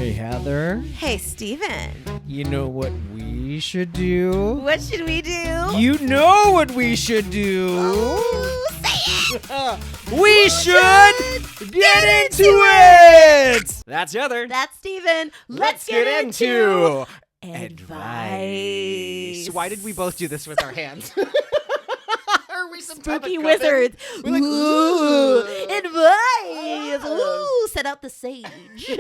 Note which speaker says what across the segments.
Speaker 1: Hey, Heather.
Speaker 2: Hey, Steven.
Speaker 1: You know what we should do?
Speaker 2: What should we do?
Speaker 1: You know what we should do?
Speaker 2: Ooh, say it.
Speaker 1: We should get into it! That's Heather.
Speaker 2: That's Steven. Let's get into advice.
Speaker 1: Why did we both do this with our hands? Are we some type of
Speaker 2: Spooky
Speaker 1: coven?
Speaker 2: wizards.
Speaker 1: We're like,
Speaker 2: Ooh,
Speaker 1: "Ooh."
Speaker 2: advice. Ooh, set out the sage.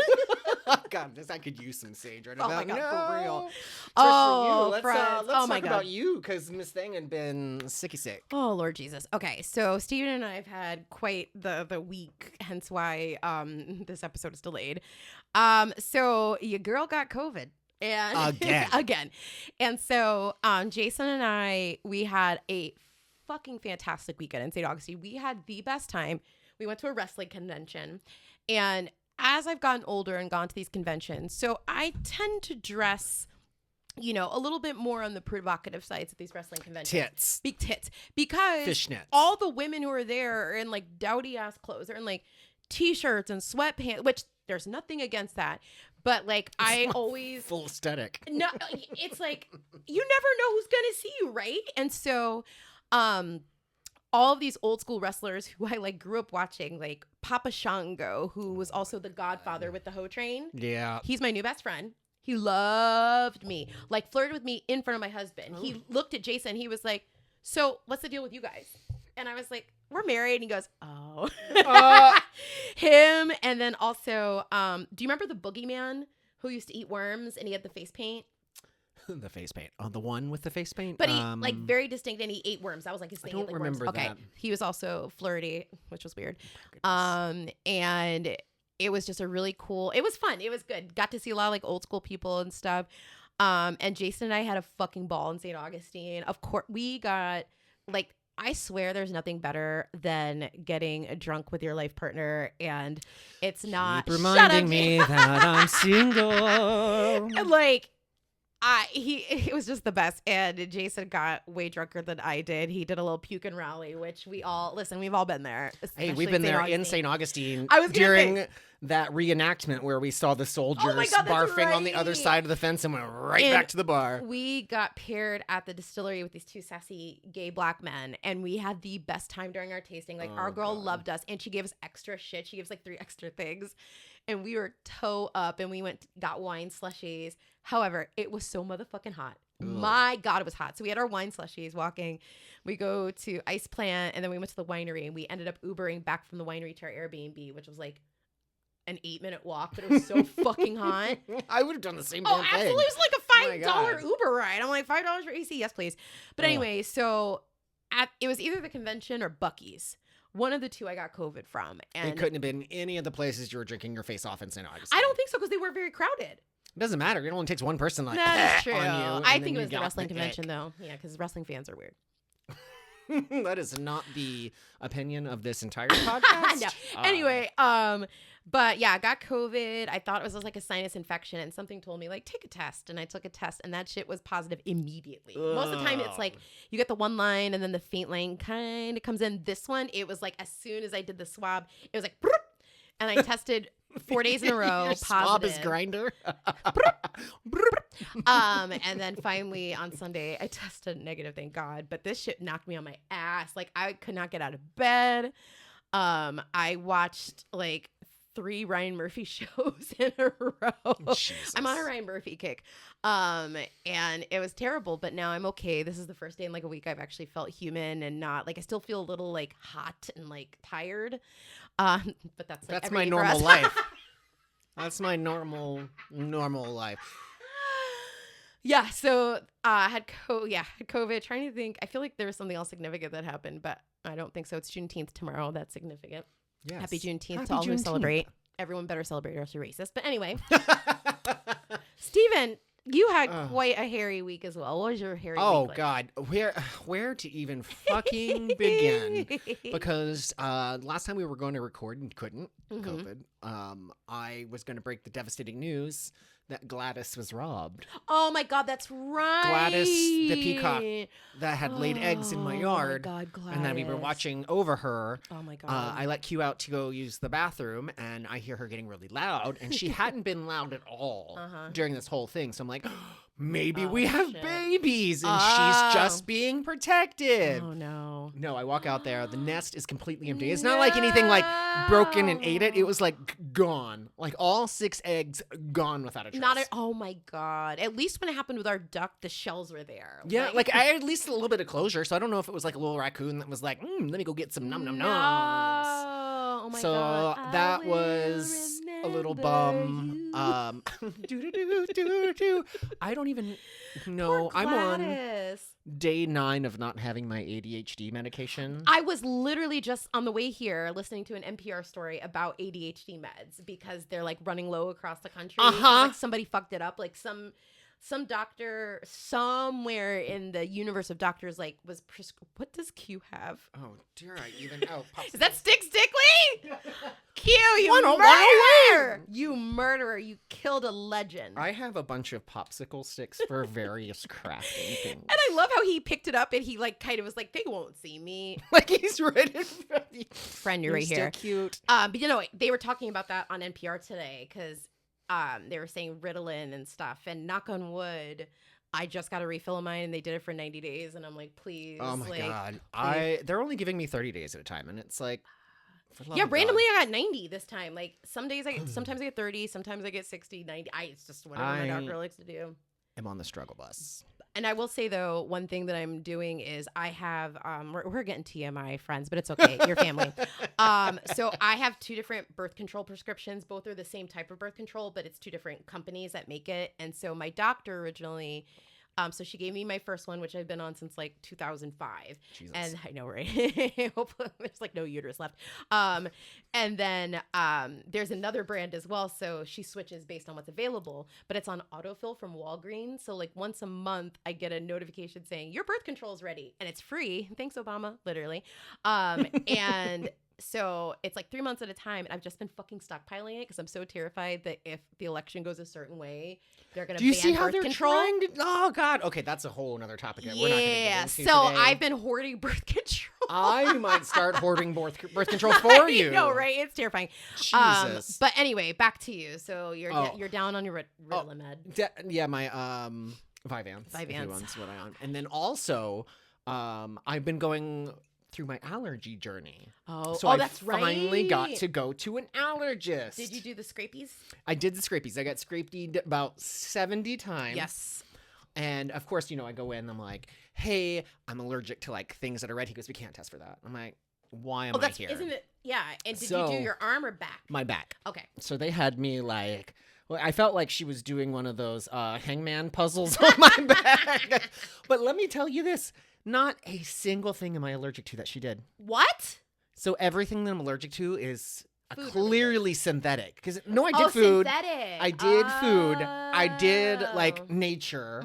Speaker 1: God, I could use some sage right
Speaker 2: Oh
Speaker 1: about
Speaker 2: my God, for real.
Speaker 1: Especially
Speaker 2: Oh,
Speaker 1: you. Let's
Speaker 2: friends.
Speaker 1: let's
Speaker 2: Oh my
Speaker 1: talk
Speaker 2: God.
Speaker 1: about you, because Miss Thing had been sicky sick.
Speaker 2: Oh, Lord Jesus. Okay, so Steven and I have had quite the week, hence why this episode is delayed. So your girl got COVID. And again. And so Jason and I, we had a fucking fantastic weekend in St. Augustine. We had the best time. We went to a wrestling convention. And as I've gotten older and gone to these conventions, so I tend to dress, you know, a little bit more on the provocative sides of these wrestling conventions.
Speaker 1: Tits.
Speaker 2: Big tits. Because
Speaker 1: Fishnets.
Speaker 2: all the women who are there are in like dowdy ass clothes. They're in like t-shirts and sweatpants, which there's nothing against that. But like I always
Speaker 1: full aesthetic.
Speaker 2: No, it's like you never know who's gonna see you, right? And so all of these old school wrestlers who I like grew up watching, like Papa Shango, who was also the godfather with the Ho Train.
Speaker 1: Yeah.
Speaker 2: He's my new best friend. He loved me, like flirted with me in front of my husband.
Speaker 1: Oh.
Speaker 2: He looked at Jason. He was like, "So what's the deal with you guys?" And I was like, "We're married." And he goes, "Oh." Him. And then also, do you remember the boogeyman who used to eat worms and he had the face paint?
Speaker 1: The face paint. Oh, the one with the face paint?
Speaker 2: But he like very distinct and he ate worms. That was like his thing.
Speaker 1: I don't
Speaker 2: He ate, like,
Speaker 1: remember
Speaker 2: worms. Okay.
Speaker 1: that.
Speaker 2: He was also flirty, which was weird.
Speaker 1: Oh,
Speaker 2: And it was just a really cool, it was fun. It was good. Got to see a lot of like old school people and stuff. And Jason and I had a fucking ball in St. Augustine. Of course, we got like, I swear there's nothing better than getting drunk with your life partner and it's not
Speaker 1: Keep reminding me that I'm single.
Speaker 2: And like it was just the best. And Jason got way drunker than I did. He did a little puke and rally, which we've all been there.
Speaker 1: Hey, we've been there in St. Augustine
Speaker 2: I was
Speaker 1: during that reenactment where we saw the soldiers
Speaker 2: God, that's
Speaker 1: barfing on the
Speaker 2: right.
Speaker 1: other side of the fence and went right
Speaker 2: And
Speaker 1: back to the bar.
Speaker 2: We got paired at the distillery with these two sassy gay black men, and we had the best time during our tasting. Like, our girl loved us, and she gave us extra shit. She gives like 3 extra things, and we were toe up, and we got wine slushies. However, it was so motherfucking hot. Ugh. My God, it was hot. So we had our wine slushies walking. We go to Ice Plant, and then we went to the winery, and we ended up Ubering back from the winery to our Airbnb, which was like an 8-minute walk, but it was so fucking hot.
Speaker 1: I would have done the same
Speaker 2: Oh,
Speaker 1: damn
Speaker 2: absolutely.
Speaker 1: thing.
Speaker 2: It was like a $5 Uber ride. I'm like, $5 for AC? Yes, please. But anyway, so it was either the convention or Buc-ee's. One of the two I got COVID from. And
Speaker 1: it couldn't have been any of the places you were drinking your face off in St. Augustine.
Speaker 2: I don't think so, because they were very crowded.
Speaker 1: It doesn't matter. It only takes one person like
Speaker 2: That's true.
Speaker 1: on you.
Speaker 2: I think it was the wrestling convention, though. Yeah, because wrestling fans are weird.
Speaker 1: That is not the opinion of this entire podcast.
Speaker 2: No. Anyway, but yeah, I got COVID. I thought it was just like a sinus infection, and something told me like take a test, and I took a test, and that shit was positive immediately. Most of the time, it's like you get the one line, and then the faint line kind of comes in. This one, it was like as soon as I did the swab, it was like, and I tested 4 days in a row.
Speaker 1: Your
Speaker 2: positive.
Speaker 1: swab is grinder.
Speaker 2: And then finally on Sunday I tested negative, thank God. But this shit knocked me on my ass. Like I could not get out of bed. I watched like 3 Ryan Murphy shows in a row.
Speaker 1: Jesus.
Speaker 2: I'm on a Ryan Murphy kick. And it was terrible, but now I'm okay. This is the first day in like a week I've actually felt human and not like I still feel a little like hot and like tired. But that's like
Speaker 1: my normal life. That's my normal life.
Speaker 2: Yeah, so I had COVID. Trying to think. I feel like there was something else significant that happened, but I don't think so. It's Juneteenth tomorrow. That's significant.
Speaker 1: Yes.
Speaker 2: Happy Juneteenth to all who celebrate. Everyone better celebrate or else you're racist. But anyway, Steven, you had quite a hairy week as well. What was your hairy week like?
Speaker 1: God, where to even fucking begin? Because last time we were going to record and couldn't, COVID. I was going to break the devastating news that Gladys was robbed.
Speaker 2: Oh my God, that's right.
Speaker 1: Gladys, the peacock that had laid eggs in my yard.
Speaker 2: Oh my God, Gladys.
Speaker 1: And then we were watching over her.
Speaker 2: Oh my God.
Speaker 1: I let Q out to go use the bathroom, and I hear her getting really loud. And she hadn't been loud at all during this whole thing. So I'm like, maybe we have babies, and she's just being protected.
Speaker 2: Oh no.
Speaker 1: No, I walk out there. The nest is completely empty. It's not like anything like broken and ate it. It was like gone. Like all 6 eggs gone without a trace.
Speaker 2: Oh my God. At least when it happened with our duck, the shells were there.
Speaker 1: Yeah, like I had at least a little bit of closure. So I don't know if it was like a little raccoon that was like, let me go get some num num nums.
Speaker 2: Oh my
Speaker 1: so
Speaker 2: God.
Speaker 1: that was a little bum. I don't even know.
Speaker 2: Poor
Speaker 1: I'm on
Speaker 2: Gladys.
Speaker 1: day 9 of not having my ADHD medication.
Speaker 2: I was literally just on the way here listening to an NPR story about ADHD meds because they're like running low across the country. Like somebody fucked it up. Like some doctor somewhere in the universe of doctors like was what does Q have?
Speaker 1: Oh dear,
Speaker 2: is that Stick Stickly? Q, you murderer! You murderer! You killed a legend.
Speaker 1: I have a bunch of popsicle sticks for various crafting things.
Speaker 2: And I love how he picked it up and he like kind of was like, they won't see me.
Speaker 1: Like he's ready.
Speaker 2: Friend, you're right here.
Speaker 1: Still cute.
Speaker 2: But you know, they were talking about that on NPR today because they were saying Ritalin and stuff. And knock on wood, I just got a refill of mine and they did it for 90 days. And I'm like, please.
Speaker 1: Oh my God.
Speaker 2: Please.
Speaker 1: They're only giving me 30 days at a time. And it's like,
Speaker 2: yeah, randomly I got 90 this time. Like some days sometimes I get 30, sometimes I get 60, 90. It's just whatever my doctor likes to do.
Speaker 1: I'm on the struggle bus.
Speaker 2: And I will say though, one thing that I'm doing is I have we're getting TMI, friends, but it's okay. Your family. So I have 2 different birth control prescriptions. Both are the same type of birth control, but it's 2 different companies that make it. And so my doctor originally so she gave me my first one, which I've been on since like 2005.
Speaker 1: Jesus.
Speaker 2: And I know, right? Hopefully there's like no uterus left. And then there's another brand as well. So she switches based on what's available, but it's on autofill from Walgreens. So like once a month, I get a notification saying your birth control is ready, and it's free. Thanks, Obama, literally. And so it's like 3 months at a time, and I've just been fucking stockpiling it because I'm so terrified that if the election goes a certain way, they're going to ban birth control. Do you see how they're trying to?
Speaker 1: Oh God. Okay, that's a whole other topic that
Speaker 2: yeah.
Speaker 1: We're not going to get into
Speaker 2: So
Speaker 1: today.
Speaker 2: I've been hoarding birth control.
Speaker 1: I might start hoarding birth control for you.
Speaker 2: No, right? It's terrifying.
Speaker 1: Jesus.
Speaker 2: But anyway, back to you. So you're down on your Ritalin med.
Speaker 1: Yeah, my Vyvanse. Vyvanse. What I on, and then also I've been going through my allergy journey. So
Speaker 2: that's right.
Speaker 1: I finally got to go to an allergist.
Speaker 2: Did you do the scrapies?
Speaker 1: I did the scrapies. I got scraped about 70 times.
Speaker 2: Yes.
Speaker 1: And of course, I go in and I'm like, hey, I'm allergic to like things that are red. He goes, we can't test for that. I'm like, why am I here?
Speaker 2: Isn't it? Yeah. And did you do your arm or back?
Speaker 1: My back.
Speaker 2: Okay.
Speaker 1: So they had me like, well, I felt like she was doing one of those hangman puzzles on my back. But let me tell you this. Not a single thing am I allergic to that she did.
Speaker 2: What?
Speaker 1: So everything that I'm allergic to is
Speaker 2: food
Speaker 1: clearly synthetic. Because I did food.
Speaker 2: Synthetic.
Speaker 1: I did food. I did like nature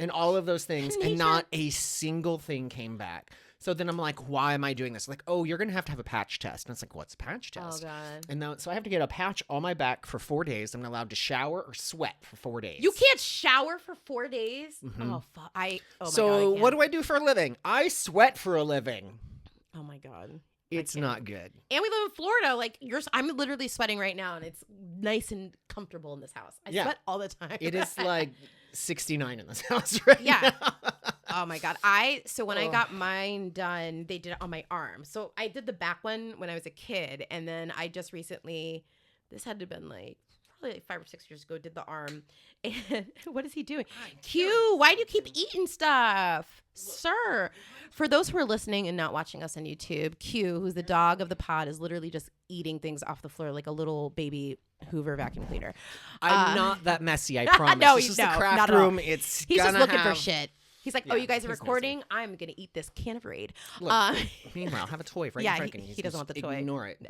Speaker 1: and all of those things, and not a single thing came back. So then I'm like, why am I doing this? Like, oh, you're going to have a patch test. And it's like, what's a patch test?
Speaker 2: Oh, God.
Speaker 1: And now, so I have to get a patch on my back for 4 days. I'm not allowed to shower or sweat for 4 days.
Speaker 2: You can't shower for 4 days?
Speaker 1: Mm-hmm.
Speaker 2: Oh, fuck. Oh, my God.
Speaker 1: So what do I do for a living? I sweat for a living.
Speaker 2: Oh, my God.
Speaker 1: It's not good.
Speaker 2: And we live in Florida. Like, I'm literally sweating right now, and it's nice and comfortable in this house. I sweat all the time.
Speaker 1: It is like 69 in this house right now.
Speaker 2: Oh my God. So when I got mine done, they did it on my arm. So I did the back one when I was a kid. And then I just recently, this had to have been like, probably like 5 or 6 years ago, did the arm. And what is he doing? Q, why do you keep eating stuff? Sir. For those who are listening and not watching us on YouTube, Q, who's the dog of the pod, is literally just eating things off the floor like a little baby Hoover vacuum cleaner.
Speaker 1: I'm not that messy, I promise.
Speaker 2: No,
Speaker 1: this is the craft room. He's
Speaker 2: just looking for shit. He's like, oh, you guys are
Speaker 1: he's
Speaker 2: recording? Nosy. I'm going to eat this can of Raid.
Speaker 1: Look, meanwhile, have a toy right in front of
Speaker 2: he doesn't want the toy.
Speaker 1: Ignore it.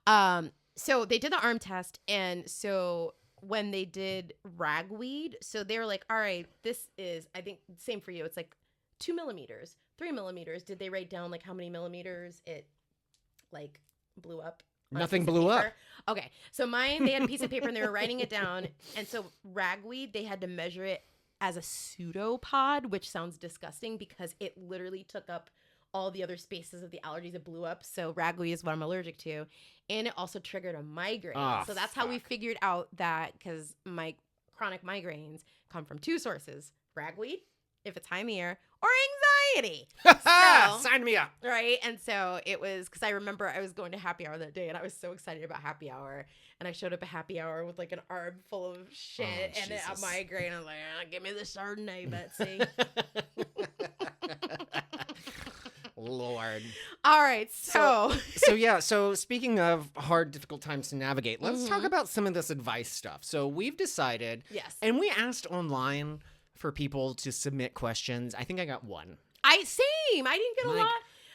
Speaker 2: No. So they did the arm test. And so when they did ragweed, so they were like, all right, this is, I think, same for you. It's like 2 millimeters, 3 millimeters. Did they write down like how many millimeters it like blew up
Speaker 1: Nothing blew up.
Speaker 2: Okay, so mine, they had a piece of paper and they were writing it down. And so ragweed, they had to measure it as a pseudopod, which sounds disgusting because it literally took up all the other spaces of the allergies. It blew up. So ragweed is what I'm allergic to. And it also triggered a migraine. Oh, so that's how we figured out that, because my chronic migraines come from two sources: ragweed, if it's high in the air, or anxiety. So,
Speaker 1: sign me up.
Speaker 2: Right. And so it was, because I remember I was going to happy hour that day and I was so excited about happy hour. And I showed up at happy hour with like an arm full of shit and a migraine. I was like, give me the Chardonnay, Betsy.
Speaker 1: Lord.
Speaker 2: All right. So
Speaker 1: speaking of hard, difficult times to navigate, let's talk about some of this advice stuff. So we've decided.
Speaker 2: Yes.
Speaker 1: And we asked online for people to submit questions. I think I got one.
Speaker 2: Same. I didn't get a lot.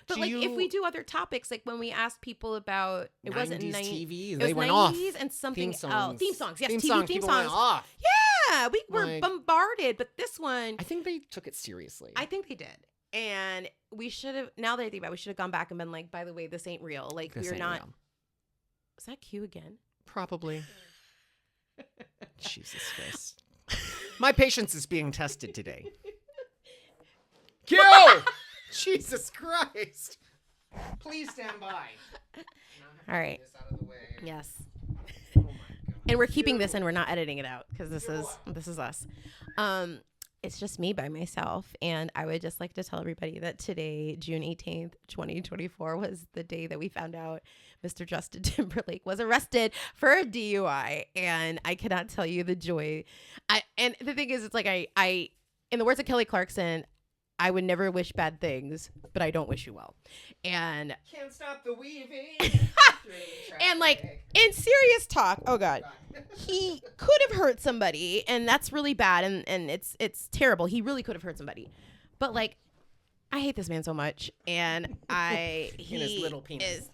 Speaker 2: But like if we do other topics, like when we asked people about, it wasn't 90s
Speaker 1: TV, they went off.
Speaker 2: And something
Speaker 1: theme songs.
Speaker 2: Theme songs. Yes,
Speaker 1: theme
Speaker 2: TV theme songs.
Speaker 1: Went off.
Speaker 2: Yeah, we were bombarded. But this one,
Speaker 1: I think they took it seriously.
Speaker 2: I think they did. And we should have, now that I think about it, we should have gone back and been like, by the way, this ain't real. Like, we're not. Real. Is that Q again?
Speaker 1: Probably. Jesus Christ. My patience is being tested today. Q! Jesus Christ. Please stand by.
Speaker 2: All right.
Speaker 1: This out of the way.
Speaker 2: Yes.
Speaker 1: Oh my God.
Speaker 2: And we're keeping this and we're not editing it out because this is us. It's just me by myself. And I would just like to tell everybody that today, June 18th, 2024, was the day that we found out Mr. Justin Timberlake was arrested for a DUI. And I cannot tell you the joy. And the thing is, it's like I in the words of Kelly Clarkson, I would never wish bad things, but I don't wish you well. And
Speaker 1: can't stop the weaving.
Speaker 2: And like in serious talk, oh God, he could have hurt somebody, and that's really bad, and it's terrible. He really could have hurt somebody, but like, I hate this man so much, and he
Speaker 1: his little penis.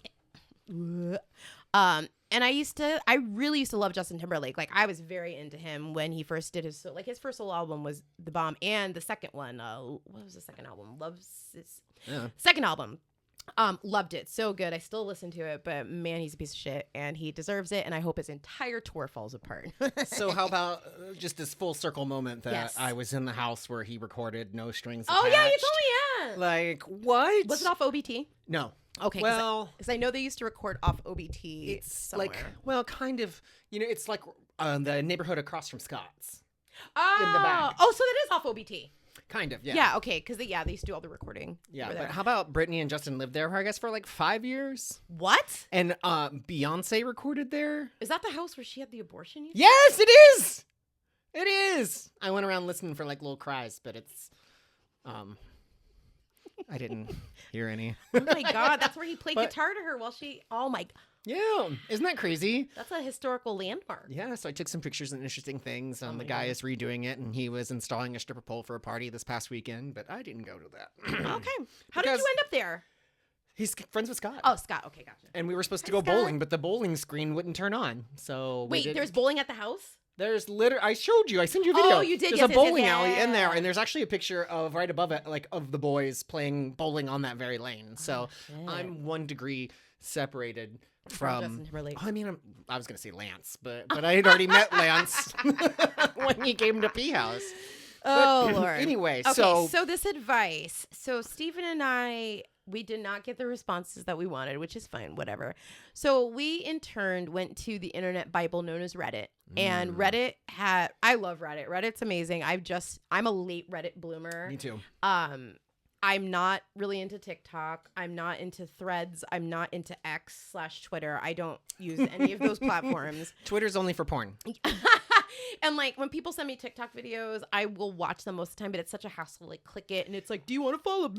Speaker 2: And I really used to love Justin Timberlake. Like, I was very into him when he first did his first solo album was The Bomb, and the second one, what was the second album? Second album. Loved it. So good. I still listen to it, but man, he's a piece of shit and he deserves it. And I hope his entire tour falls apart.
Speaker 1: So how about just this full circle moment that I was in the house where he recorded No Strings Attached?
Speaker 2: Oh yeah, you told me, yeah.
Speaker 1: Like, what?
Speaker 2: Was it off OBT?
Speaker 1: No.
Speaker 2: Okay.
Speaker 1: Well,
Speaker 2: because I know they used to record off OBT.
Speaker 1: It's
Speaker 2: somewhere.
Speaker 1: like, well, kind of, it's like the neighborhood across from Scott's.
Speaker 2: Oh,
Speaker 1: in the back.
Speaker 2: Oh, so that is off OBT.
Speaker 1: Kind of, yeah.
Speaker 2: Yeah, okay, because they used to do all the recording.
Speaker 1: Yeah, but how about Britney and Justin lived there, I guess, for like 5 years?
Speaker 2: What?
Speaker 1: And Beyonce recorded there?
Speaker 2: Is that the house where she had the abortion?
Speaker 1: Yes, it is! It is! I went around listening for like little cries, but it's, I didn't hear any.
Speaker 2: Oh my God, that's where he played guitar to her while she, oh my God.
Speaker 1: Yeah, isn't that crazy?
Speaker 2: That's a historical landmark.
Speaker 1: Yeah, so I took some pictures and interesting things. The guy is redoing it, and he was installing a stripper pole for a party this past weekend, but I didn't go to that.
Speaker 2: Okay. How did you end up there?
Speaker 1: He's friends with Scott.
Speaker 2: Oh, Scott. Okay, gotcha.
Speaker 1: And we were supposed to go bowling, but the bowling screen wouldn't turn on. So
Speaker 2: wait, there's bowling at the house?
Speaker 1: There's I showed you. I sent you a video.
Speaker 2: Oh, you did.
Speaker 1: There's a bowling alley in there, and there's actually a picture of right above it, like of the boys playing bowling on that very lane. So I'm 1 degree separated from
Speaker 2: Justin Timberlake.
Speaker 1: I mean, I was gonna say Lance, but I had already met Lance when he came to P House.
Speaker 2: Oh Lord.
Speaker 1: Anyway,
Speaker 2: okay,
Speaker 1: so
Speaker 2: this advice. So Stephen and I, we did not get the responses that we wanted, which is fine, whatever. So we in turn went to the internet Bible known as Reddit. And Reddit I love Reddit. Reddit's amazing. I'm a late Reddit bloomer.
Speaker 1: Me too.
Speaker 2: I'm not really into TikTok. I'm not into Threads. I'm not into X/Twitter. I don't use any of those platforms.
Speaker 1: Twitter's only for porn.
Speaker 2: And like when people send me TikTok videos, I will watch them most of the time, but it's such a hassle to like click it and it's like, do you want to follow?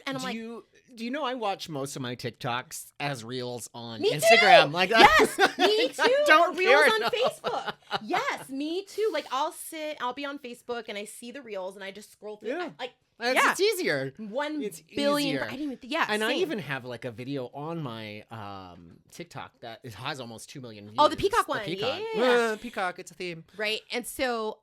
Speaker 2: And I'm
Speaker 1: do you know I watch most of my TikToks as reels on
Speaker 2: me
Speaker 1: Instagram?
Speaker 2: Too.
Speaker 1: Like
Speaker 2: yes, me too.
Speaker 1: Don't
Speaker 2: reels on Facebook. Yes, me too. Like I'll be on Facebook and I see the reels and I just scroll through.
Speaker 1: Yeah.
Speaker 2: Yeah.
Speaker 1: It's easier.
Speaker 2: 1 billion.
Speaker 1: Easier.
Speaker 2: I didn't even. Yeah.
Speaker 1: And
Speaker 2: same.
Speaker 1: I even have like a video on my TikTok that has almost 2 million views.
Speaker 2: Oh, the Peacock one.
Speaker 1: Peacock.
Speaker 2: Yeah.
Speaker 1: Peacock. It's a theme.
Speaker 2: Right. And so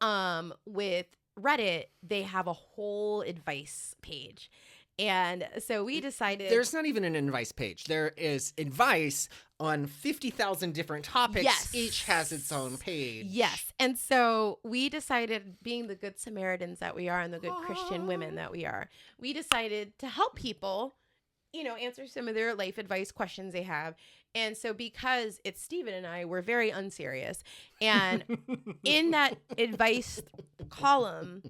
Speaker 2: with Reddit, they have a whole advice page. And so we decided...
Speaker 1: There's not even an advice page. There is advice on 50,000 different topics.
Speaker 2: Yes.
Speaker 1: Each has its own page.
Speaker 2: Yes. And so we decided, being the good Samaritans that we are and the good Christian women that we are, we decided to help people, answer some of their life advice questions they have. And so because it's Steven and I, we're very unserious. And in that advice column,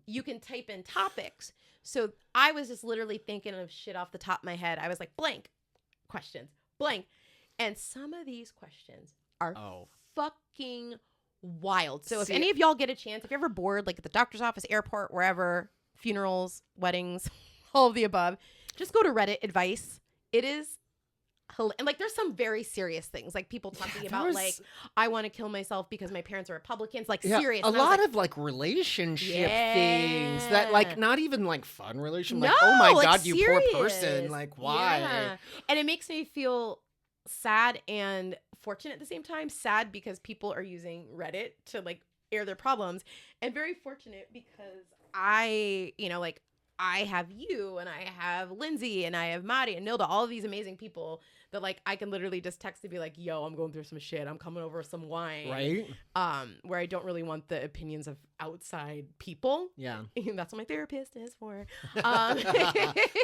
Speaker 2: you can type in topics. So I was just literally thinking of shit off the top of my head. I was like, blank questions, blank. And some of these questions are fucking wild. So if any of y'all get a chance, if you're ever bored, like at the doctor's office, airport, wherever, funerals, weddings, all of the above, just go to Reddit advice. It is and like there's some very serious things, like people talking about like, I want to kill myself because my parents are Republicans, like serious.
Speaker 1: A lot of like relationship things that like not even like fun relationship. Like, oh my God, serious. You poor person. Like why?
Speaker 2: Yeah. And it makes me feel sad and fortunate at the same time. Sad because people are using Reddit to like air their problems, and very fortunate because I have you and I have Lindsay and I have Maddie and Nilda, all of these amazing people that like I can literally just text and be like, yo, I'm going through some shit. I'm coming over with some wine.
Speaker 1: Right.
Speaker 2: Where I don't really want the opinions of outside people.
Speaker 1: Yeah.
Speaker 2: That's what my therapist is for.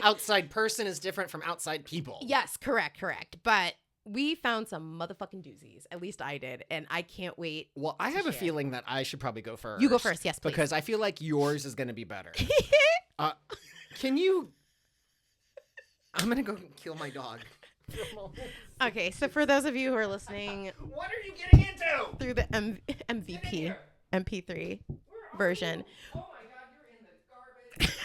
Speaker 1: Outside person is different from outside people.
Speaker 2: Yes, correct. But we found some motherfucking doozies. At least I did. And I can't wait.
Speaker 1: Well, I have a feeling that I should probably go first.
Speaker 2: You go first. Yes, please.
Speaker 1: Because I feel like yours is going to be better. Can you... I'm going to go kill my dog.
Speaker 2: Okay, so for those of you who are listening...
Speaker 1: What are you getting into?
Speaker 2: Through the MVP, MP3 version.
Speaker 1: Oh my God, you're in the garbage.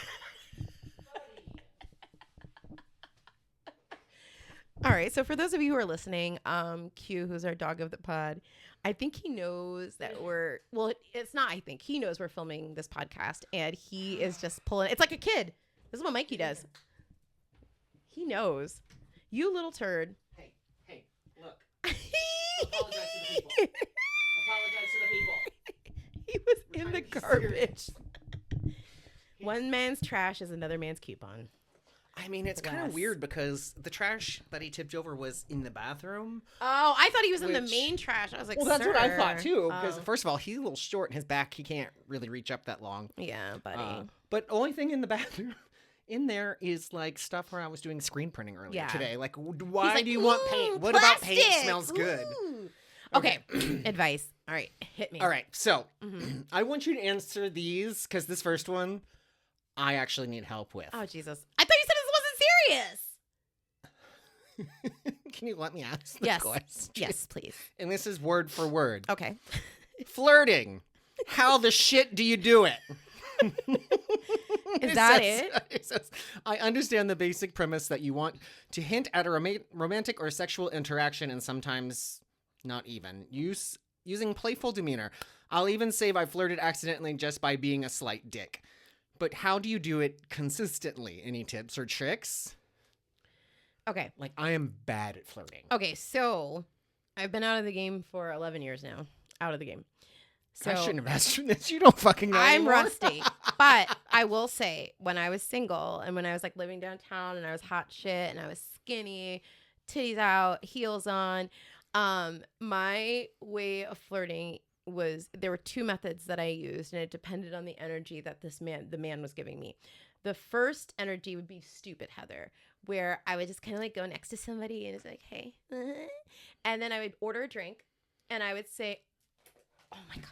Speaker 2: All right, so for those of you who are listening, Q, who's our dog of the pod, I think he knows that we're... Well, it's not I think. He knows we're filming this podcast, and he is just pulling... It's like a kid. This is what Mikey does. He knows. You little turd.
Speaker 1: Hey, look. Apologize to the people. Apologize to the people.
Speaker 2: He was in the garbage. One man's trash is another man's coupon.
Speaker 1: I mean, it's kind of weird because the trash that he tipped over was in the bathroom.
Speaker 2: Oh, I thought he was in the main trash. I was like,
Speaker 1: well, that's what I thought too. Because first of all, he's a little short in his back. He can't really reach up that long.
Speaker 2: Yeah, buddy.
Speaker 1: But the only thing in the bathroom in there is like stuff where I was doing screen printing earlier today. Like, why do you want paint? What about paint smells good?
Speaker 2: Okay. Advice. All right. Hit me.
Speaker 1: All right. So I want you to answer these because this first one I actually need help with.
Speaker 2: Oh, Jesus. I thought you said this wasn't serious.
Speaker 1: Can you let me ask the question?
Speaker 2: Yes, please. And
Speaker 1: this is word for word.
Speaker 2: Okay.
Speaker 1: Flirting. How the shit do you do it?
Speaker 2: Is that it?
Speaker 1: It says, I understand the basic premise that you want to hint at a romantic or sexual interaction and sometimes not even. Using playful demeanor. I'll even say I flirted accidentally just by being a slight dick. But how do you do it consistently? Any tips or tricks?
Speaker 2: Okay.
Speaker 1: Like, I am bad at flirting.
Speaker 2: Okay, so I've been out of the game for 11 years now. Out of the game. So
Speaker 1: I shouldn't have asked you this. You don't fucking know
Speaker 2: I'm
Speaker 1: anymore.
Speaker 2: rusty. But I will say, when I was single and when I was like living downtown and I was hot shit and I was skinny, titties out, heels on, my way of flirting was, there were two methods that I used, and it depended on the energy that the man was giving me. The first energy would be stupid Heather, where I would just kind of like go next to somebody and it's like, hey, and then I would order a drink and I would say, oh my God,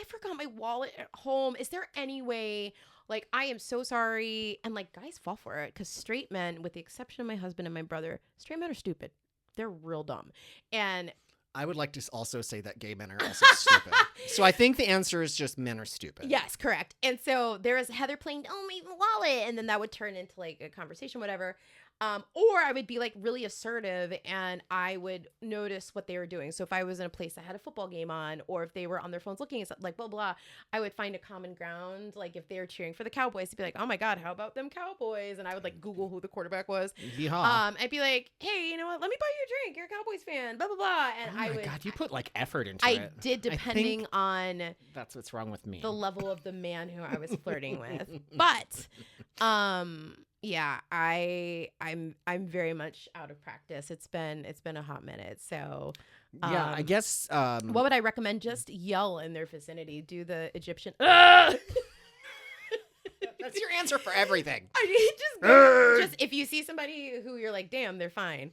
Speaker 2: I forgot my wallet at home. Is there any way, like, I am so sorry. And like, guys fall for it because straight men, with the exception of my husband and my brother, straight men are stupid. They're real dumb. And
Speaker 1: I would like to also say that gay men are also stupid. So I think the answer is just men are stupid.
Speaker 2: Yes, correct. And so there was Heather playing, oh, my wallet. And then that would turn into like a conversation, whatever. Or I would be like really assertive and I would notice what they were doing. So if I was in a place that had a football game on, or if they were on their phones looking at something, like blah, blah, I would find a common ground. Like if they were cheering for the Cowboys, to be like, oh my God, how about them Cowboys? And I would like Google who the quarterback was.
Speaker 1: Yeehaw.
Speaker 2: I'd be like, hey, you know what? Let me buy you a drink. You're a Cowboys fan, blah, blah, blah. And
Speaker 1: oh my God, you put like effort into it.
Speaker 2: I did, depending on
Speaker 1: that's what's wrong with me.
Speaker 2: the level of the man who I was flirting with. But, yeah, I'm very much out of practice. It's been a hot minute. So
Speaker 1: yeah, I guess
Speaker 2: what would I recommend? Just yell in their vicinity. Do the Egyptian
Speaker 1: that's your answer for everything.
Speaker 2: Just if you see somebody who you're like, damn, they're fine.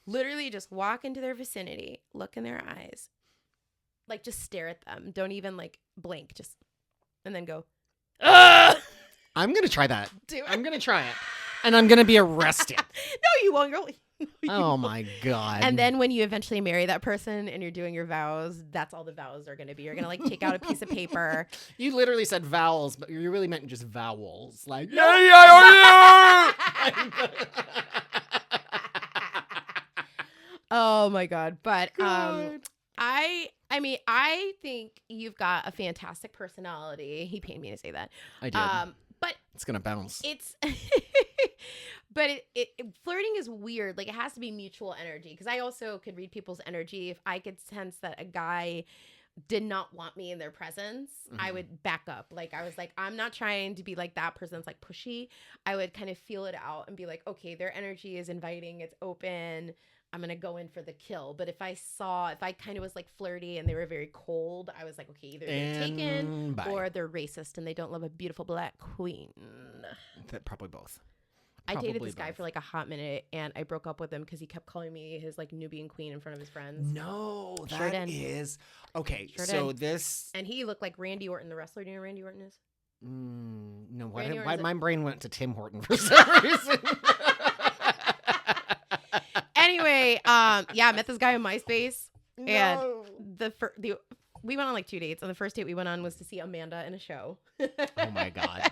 Speaker 2: Literally just walk into their vicinity, look in their eyes. Like just stare at them. Don't even like blink. Just and then go,
Speaker 1: I'm going to try that.
Speaker 2: Do it.
Speaker 1: I'm going to try it. And I'm going to be arrested.
Speaker 2: No, you won't.
Speaker 1: Oh, my God.
Speaker 2: And then when you eventually marry that person and you're doing your vows, that's all the vows are going to be. You're going to like take out a piece of paper.
Speaker 1: You literally said vowels, but you really meant just vowels. Like,
Speaker 2: oh, my God. But I mean, I think you've got a fantastic personality. He paid me to say that.
Speaker 1: I did.
Speaker 2: But
Speaker 1: it's gonna bounce.
Speaker 2: It's, but flirting is weird. Like it has to be mutual energy. Because I also could read people's energy. If I could sense that a guy did not want me in their presence, I would back up. Like I was like, I'm not trying to be like that person that's like pushy. I would kind of feel it out and be like, okay, their energy is inviting. It's open. I'm going to go in for the kill. But if I kind of was like flirty and they were very cold, I was like, okay, either they're taken or they're racist and they don't love a beautiful black queen.
Speaker 1: Probably both.
Speaker 2: I dated this guy for like a hot minute and I broke up with him because he kept calling me his like Nubian queen in front of his friends.
Speaker 1: No, that is. Okay, this.
Speaker 2: And he looked like Randy Orton, the wrestler. Do you know who Randy Orton is?
Speaker 1: No, why my brain went to Tim Horton for some reason.
Speaker 2: Anyway, yeah, I met this guy on MySpace, and we went on like 2 dates. And the first date we went on was to see Amanda in a show.
Speaker 1: Oh my God.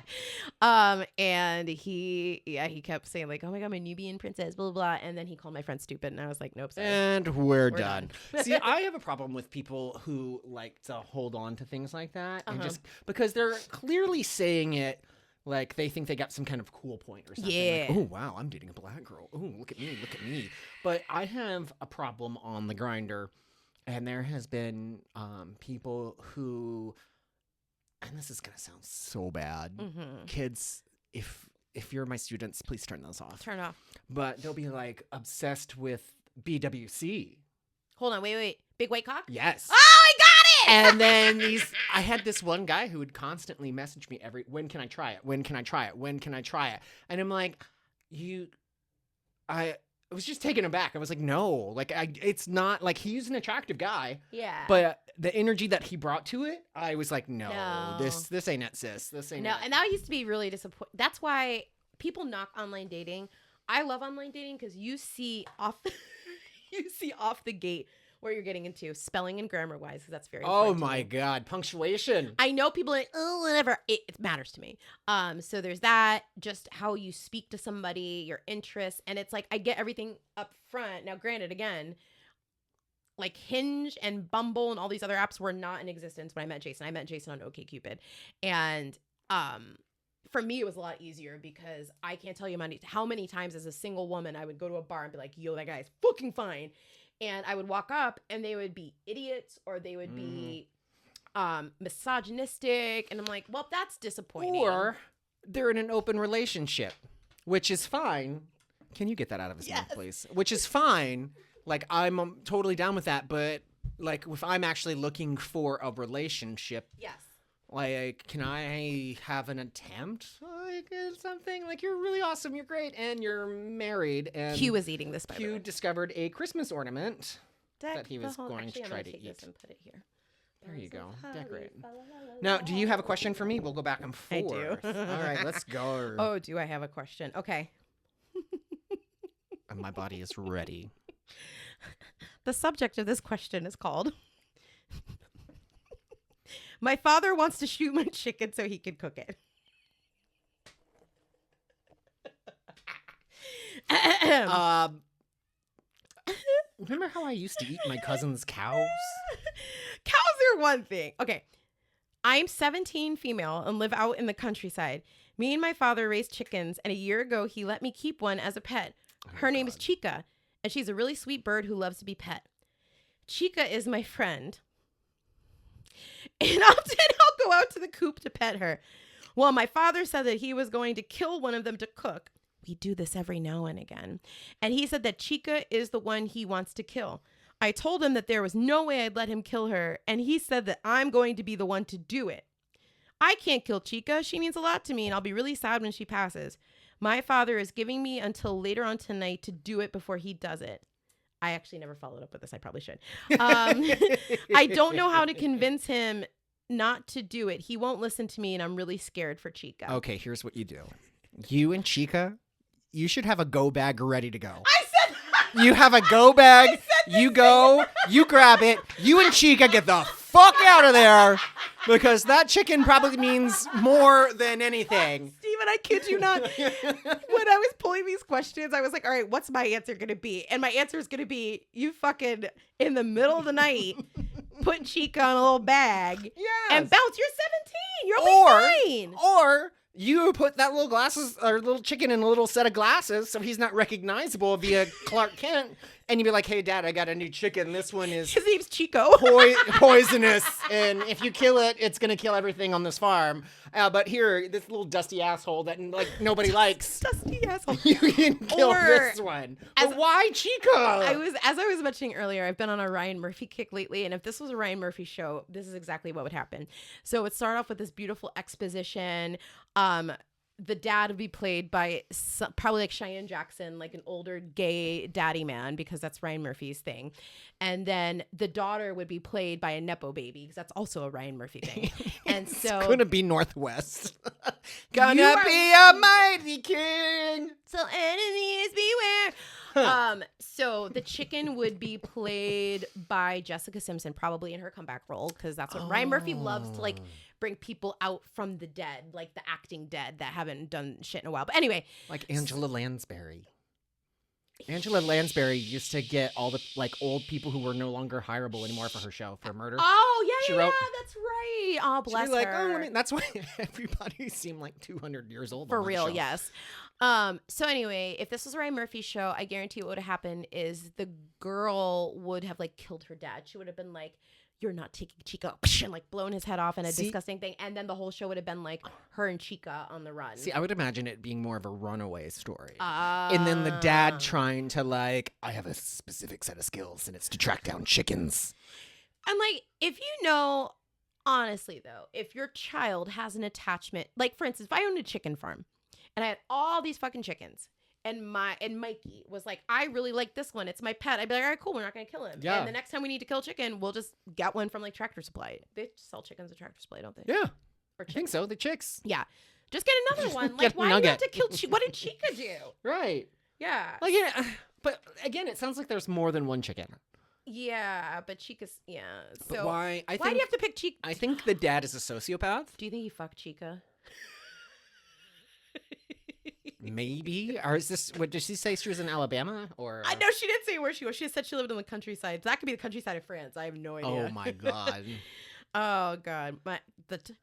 Speaker 2: And he kept saying like, oh my God, my Nubian princess, blah, blah, blah. And then he called my friend stupid, and I was like, nope, sorry.
Speaker 1: And we're done. See, I have a problem with people who like to hold on to things like that, and just because they're clearly saying it. Like, they think they got some kind of cool point or something.
Speaker 2: Yeah.
Speaker 1: Like, oh, wow, I'm dating a black girl. Oh, look at me, look at me. But I have a problem on the Grindr, and there has been people who, and this is going to sound so bad. Kids, if you're my students, please turn those off.
Speaker 2: Turn off.
Speaker 1: But they'll be, like, obsessed with BWC.
Speaker 2: Hold on, wait. Big white cock?
Speaker 1: Yes.
Speaker 2: Oh, I got it!
Speaker 1: And then I had this one guy who would constantly message me when can I try it? When can I try it? When can I try it? And I'm like, I was just taken aback. I was like, no, like it's not like he's an attractive guy.
Speaker 2: Yeah.
Speaker 1: But the energy that he brought to it, I was like, no. This ain't it, sis. This ain't it.
Speaker 2: And that used to be really disappointing. That's why people knock online dating. I love online dating because you see off the gate where you're getting into spelling and grammar wise, because that's very important.
Speaker 1: Oh my God, punctuation.
Speaker 2: I know people are like, oh, whatever. It matters to me. So there's that, just how you speak to somebody, your interests, and it's like I get everything up front. Now, granted, again, like Hinge and Bumble and all these other apps were not in existence when I met Jason. I met Jason on OkCupid, and for me, it was a lot easier because I can't tell you how many times as a single woman I would go to a bar and be like, yo, that guy's fucking fine. And I would walk up and they would be idiots or they would be misogynistic. And I'm like, well, that's disappointing.
Speaker 1: Or they're in an open relationship, which is fine. Can you get that out of his mouth, please? Which is fine. Like, I'm totally down with that. But, like, if I'm actually looking for a relationship.
Speaker 2: Yes.
Speaker 1: Like, can I have an attempt? Like, something like, you're really awesome, you're great, and you're married. And
Speaker 2: Q was eating this, by the way.
Speaker 1: Q discovered a Christmas ornament that he was going to try to eat.
Speaker 2: This and put it here.
Speaker 1: There you go. Decorate. Now, do you have a question for me? We'll go back and forth.
Speaker 2: I do.
Speaker 1: All right, let's go.
Speaker 2: Oh, do I have a question? Okay.
Speaker 1: And my body is ready.
Speaker 2: The subject of this question is called... My father wants to shoot my chicken so he can cook it.
Speaker 1: Remember how I used to eat my cousin's cows?
Speaker 2: Cows are one thing. Okay. I'm 17, female, and live out in the countryside. Me and my father raised chickens, and a year ago, he let me keep one as a pet. Her name is Chica, and she's a really sweet bird who loves to be pet. Chica is my friend, and often I'll go out to the coop to pet her. Well, my father said that he was going to kill one of them to cook. We do this every now and again. And he said that Chica is the one he wants to kill. I told him that there was no way I'd let him kill her, and he said that I'm going to be the one to do it. I can't kill Chica. She means a lot to me, and I'll be really sad when she passes. My father is giving me until later on tonight to do it before he does it. I actually never followed up with this. I probably should. I don't know how to convince him not to do it. He won't listen to me, and I'm really scared for Chica.
Speaker 1: Okay, here's what you do. You and Chica, you should have a go bag ready to go.
Speaker 2: I said
Speaker 1: you have a go bag. You go, you grab it. You and Chica get the fuck out of there because that chicken probably means more than anything.
Speaker 2: Steven, I kid you not. When I was pulling these questions, I was like, all right, what's my answer going to be? And my answer is going to be, you fucking, in the middle of the night, put Chica in a little bag and bounce. You're 17. You'll be fine.
Speaker 1: Or you put that little glasses or little chicken in a little set of glasses so he's not recognizable via Clark Kent. And you'd be like, hey, Dad, I got a new chicken. This one is...
Speaker 2: His name's Chico.
Speaker 1: Poisonous. And if you kill it, it's going to kill everything on this farm. But here, this little dusty asshole that nobody likes.
Speaker 2: Dusty asshole.
Speaker 1: You can kill this one. But why Chico?
Speaker 2: As I was mentioning earlier, I've been on a Ryan Murphy kick lately. And if this was a Ryan Murphy show, this is exactly what would happen. So it would start off with this beautiful exposition. The dad would be played by probably like Cheyenne Jackson, like an older gay daddy man, because that's Ryan Murphy's thing. And then the daughter would be played by a Nepo baby, because that's also a Ryan Murphy thing. And so
Speaker 1: it's gonna be Northwest. Gonna be a mighty king.
Speaker 2: So enemies beware. So the chicken would be played by Jessica Simpson, probably in her comeback role, because that's what Ryan Murphy loves to bring people out from the dead, like the acting dead that haven't done shit in a while. But anyway.
Speaker 1: Like Angela Lansbury. Angela Lansbury used to get all the old people who were no longer hireable anymore for her show for murder.
Speaker 2: Oh, yeah, that's right. Oh, bless her.
Speaker 1: That's why everybody seemed like 200 years old.
Speaker 2: For real, yes. So anyway, if this was a Ryan Murphy show, I guarantee what would have happened is the girl would have killed her dad. She would have been like, you're not taking Chica, and blown his head off in a disgusting thing. And then the whole show would have been her and Chica on the run.
Speaker 1: See, I would imagine it being more of a runaway story. And then the dad trying to I have a specific set of skills and it's to track down chickens.
Speaker 2: And if you know, honestly though, if your child has an attachment, for instance, if I owned a chicken farm and I had all these fucking chickens, and Mikey was like, I really like this one. It's my pet. I'd be like, all right, cool. We're not going to kill him. Yeah. And the next time we need to kill chicken, we'll just get one from Tractor Supply. They sell chickens at Tractor Supply, don't they?
Speaker 1: Yeah. I think so. The chicks.
Speaker 2: Yeah. Just get another one. Why do you have to kill what did Chica do?
Speaker 1: Right.
Speaker 2: Yeah.
Speaker 1: But again, it sounds like there's more than one chicken.
Speaker 2: Yeah, but Chica's, yeah. So
Speaker 1: but why do you
Speaker 2: have to pick Chica?
Speaker 1: I think the dad is a sociopath.
Speaker 2: Do you think he fucked Chica?
Speaker 1: Maybe. Or is this, what did she say? She was in Alabama? Or
Speaker 2: I know she didn't say where she was. She said she lived in the countryside. That could be the countryside of France. I have no idea.
Speaker 1: Oh my God.
Speaker 2: Oh God.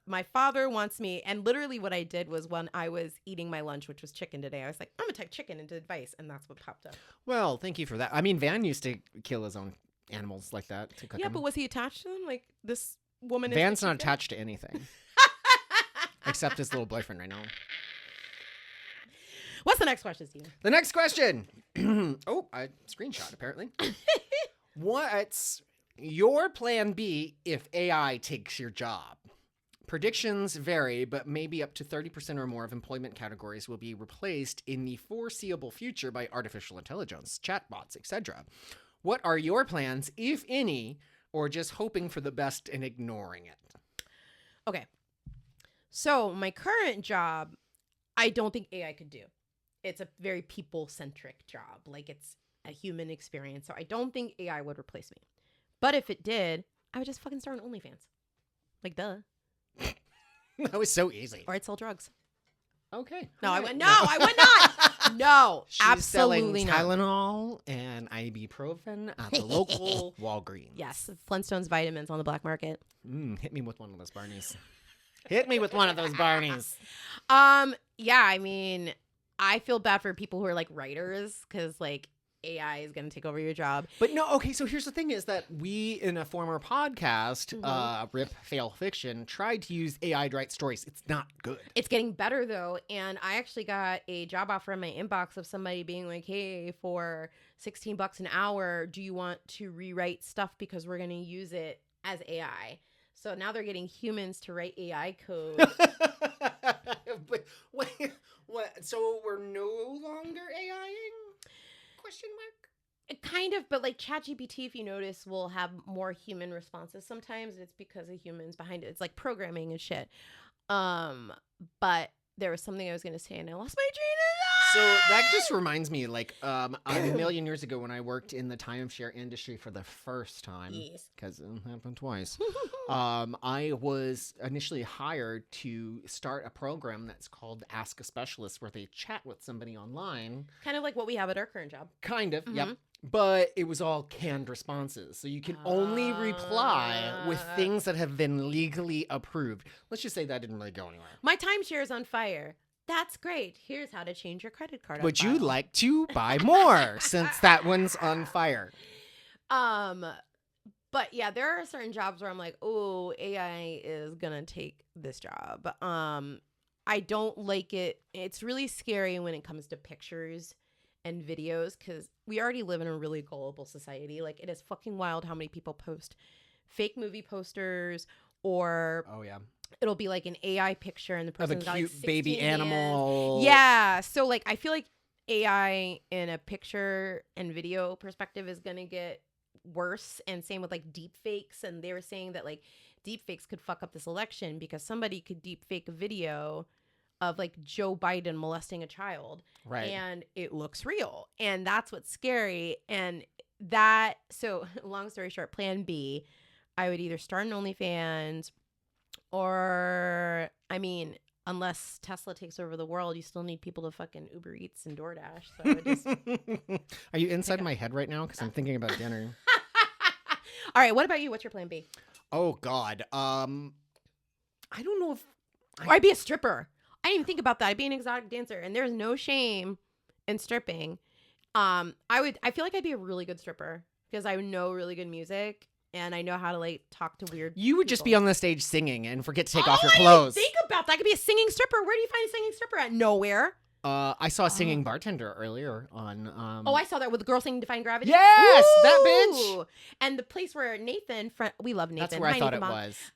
Speaker 2: My father wants me, and literally what I did was when I was eating my lunch, which was chicken today, I was like, I'm gonna type chicken into advice, and that's what popped up.
Speaker 1: Well, thank you for that. I mean, Van used to kill his own animals like that to cook them.
Speaker 2: But was he attached to them? Like this woman is
Speaker 1: Van's not attached to anything. Except his little boyfriend right now.
Speaker 2: What's the next question, Steven?
Speaker 1: The next question. Oh, I screenshot apparently. What's your plan B if AI takes your job? Predictions vary, but maybe up to 30% or more of employment categories will be replaced in the foreseeable future by artificial intelligence, chatbots, etc. What are your plans, if any, or just hoping for the best and ignoring it?
Speaker 2: Okay. So my current job, I don't think AI could do. It's a very people-centric job. It's a human experience. So I don't think AI would replace me. But if it did, I would just fucking start an OnlyFans. Duh.
Speaker 1: That was so easy.
Speaker 2: Or I'd sell drugs.
Speaker 1: Okay.
Speaker 2: No,
Speaker 1: All
Speaker 2: I
Speaker 1: right.
Speaker 2: would not. No,
Speaker 1: She's
Speaker 2: absolutely
Speaker 1: selling
Speaker 2: not.
Speaker 1: Tylenol and ibuprofen at the local Walgreens.
Speaker 2: Yes, Flintstones vitamins on the black market.
Speaker 1: Hit me with one of those Barneys. Hit me with one of those Barneys.
Speaker 2: Yeah, I mean, I feel bad for people who are like writers because like AI is going to take over your job.
Speaker 1: But no, okay, so here's the thing is that we, in a former podcast, Rip Fail Fiction, tried to use AI to write stories. It's not good.
Speaker 2: It's getting better, though, and I actually got a job offer in my inbox of somebody being like, hey, for $16 an hour, do you want to rewrite stuff because we're going to use it as AI? So now they're getting humans to write AI code.
Speaker 1: But wait, what? So we're no longer AIing? Question mark?
Speaker 2: Kind of, but like ChatGPT, if you notice, will have more human responses sometimes. It's because of humans behind it. It's like programming and shit. But there was something I was going to say and I lost my train of thought.
Speaker 1: So that just reminds me, like, a million years ago when I worked in the timeshare industry for the first time, because it happened twice, I was initially hired to start a program that's called Ask a Specialist, where they chat with somebody online.
Speaker 2: Kind of like what we have at our current job.
Speaker 1: Kind of, yep. But it was all canned responses. So you can only reply with things that have been legally approved. Let's just say that didn't really go anywhere.
Speaker 2: My timeshare is on fire. That's great. Here's how to change your credit card.
Speaker 1: Would you like to buy more since that one's on fire?
Speaker 2: But yeah, there are certain jobs where I'm like, oh, AI is gonna take this job. I don't like it. It's really scary when it comes to pictures and videos because we already live in a really gullible society. Like, it is fucking wild how many people post fake movie posters or it'll be like an AI picture and the person's got like 16
Speaker 1: baby animal.
Speaker 2: Yeah. So like I feel like AI in a picture and video perspective is gonna get worse, and same with like deep fakes. And they were saying that like deep fakes could fuck up this election because somebody could deep fake a video of like Joe Biden molesting a child.
Speaker 1: Right.
Speaker 2: And it looks real. And that's what's scary. And that, so long story short, plan B, I would either start an OnlyFans or, I mean, unless Tesla takes over the world, you still need people to fucking Uber Eats and DoorDash. So I would just
Speaker 1: Are you inside my head right now? Because I'm thinking about dinner.
Speaker 2: All right. What about you? What's your plan B?
Speaker 1: Oh, God. I don't know if...
Speaker 2: Or I'd be a stripper. I didn't even think about that. I'd be an exotic dancer, and there's no shame in stripping. I feel like I'd be a really good stripper because I would know really good music and I know how to like talk to weird
Speaker 1: You would
Speaker 2: people.
Speaker 1: just be on the stage singing and forget to take off your clothes.
Speaker 2: I didn't think about that. I could be a singing stripper. Where do you find a singing stripper at? Nowhere.
Speaker 1: I saw a singing bartender earlier on...
Speaker 2: I saw that with the girl singing Defying Gravity.
Speaker 1: Yes,
Speaker 2: Ooh!
Speaker 1: that bitch.
Speaker 2: And the place where Nathan, we love Nathan.
Speaker 1: That's where I thought
Speaker 2: Nathan
Speaker 1: it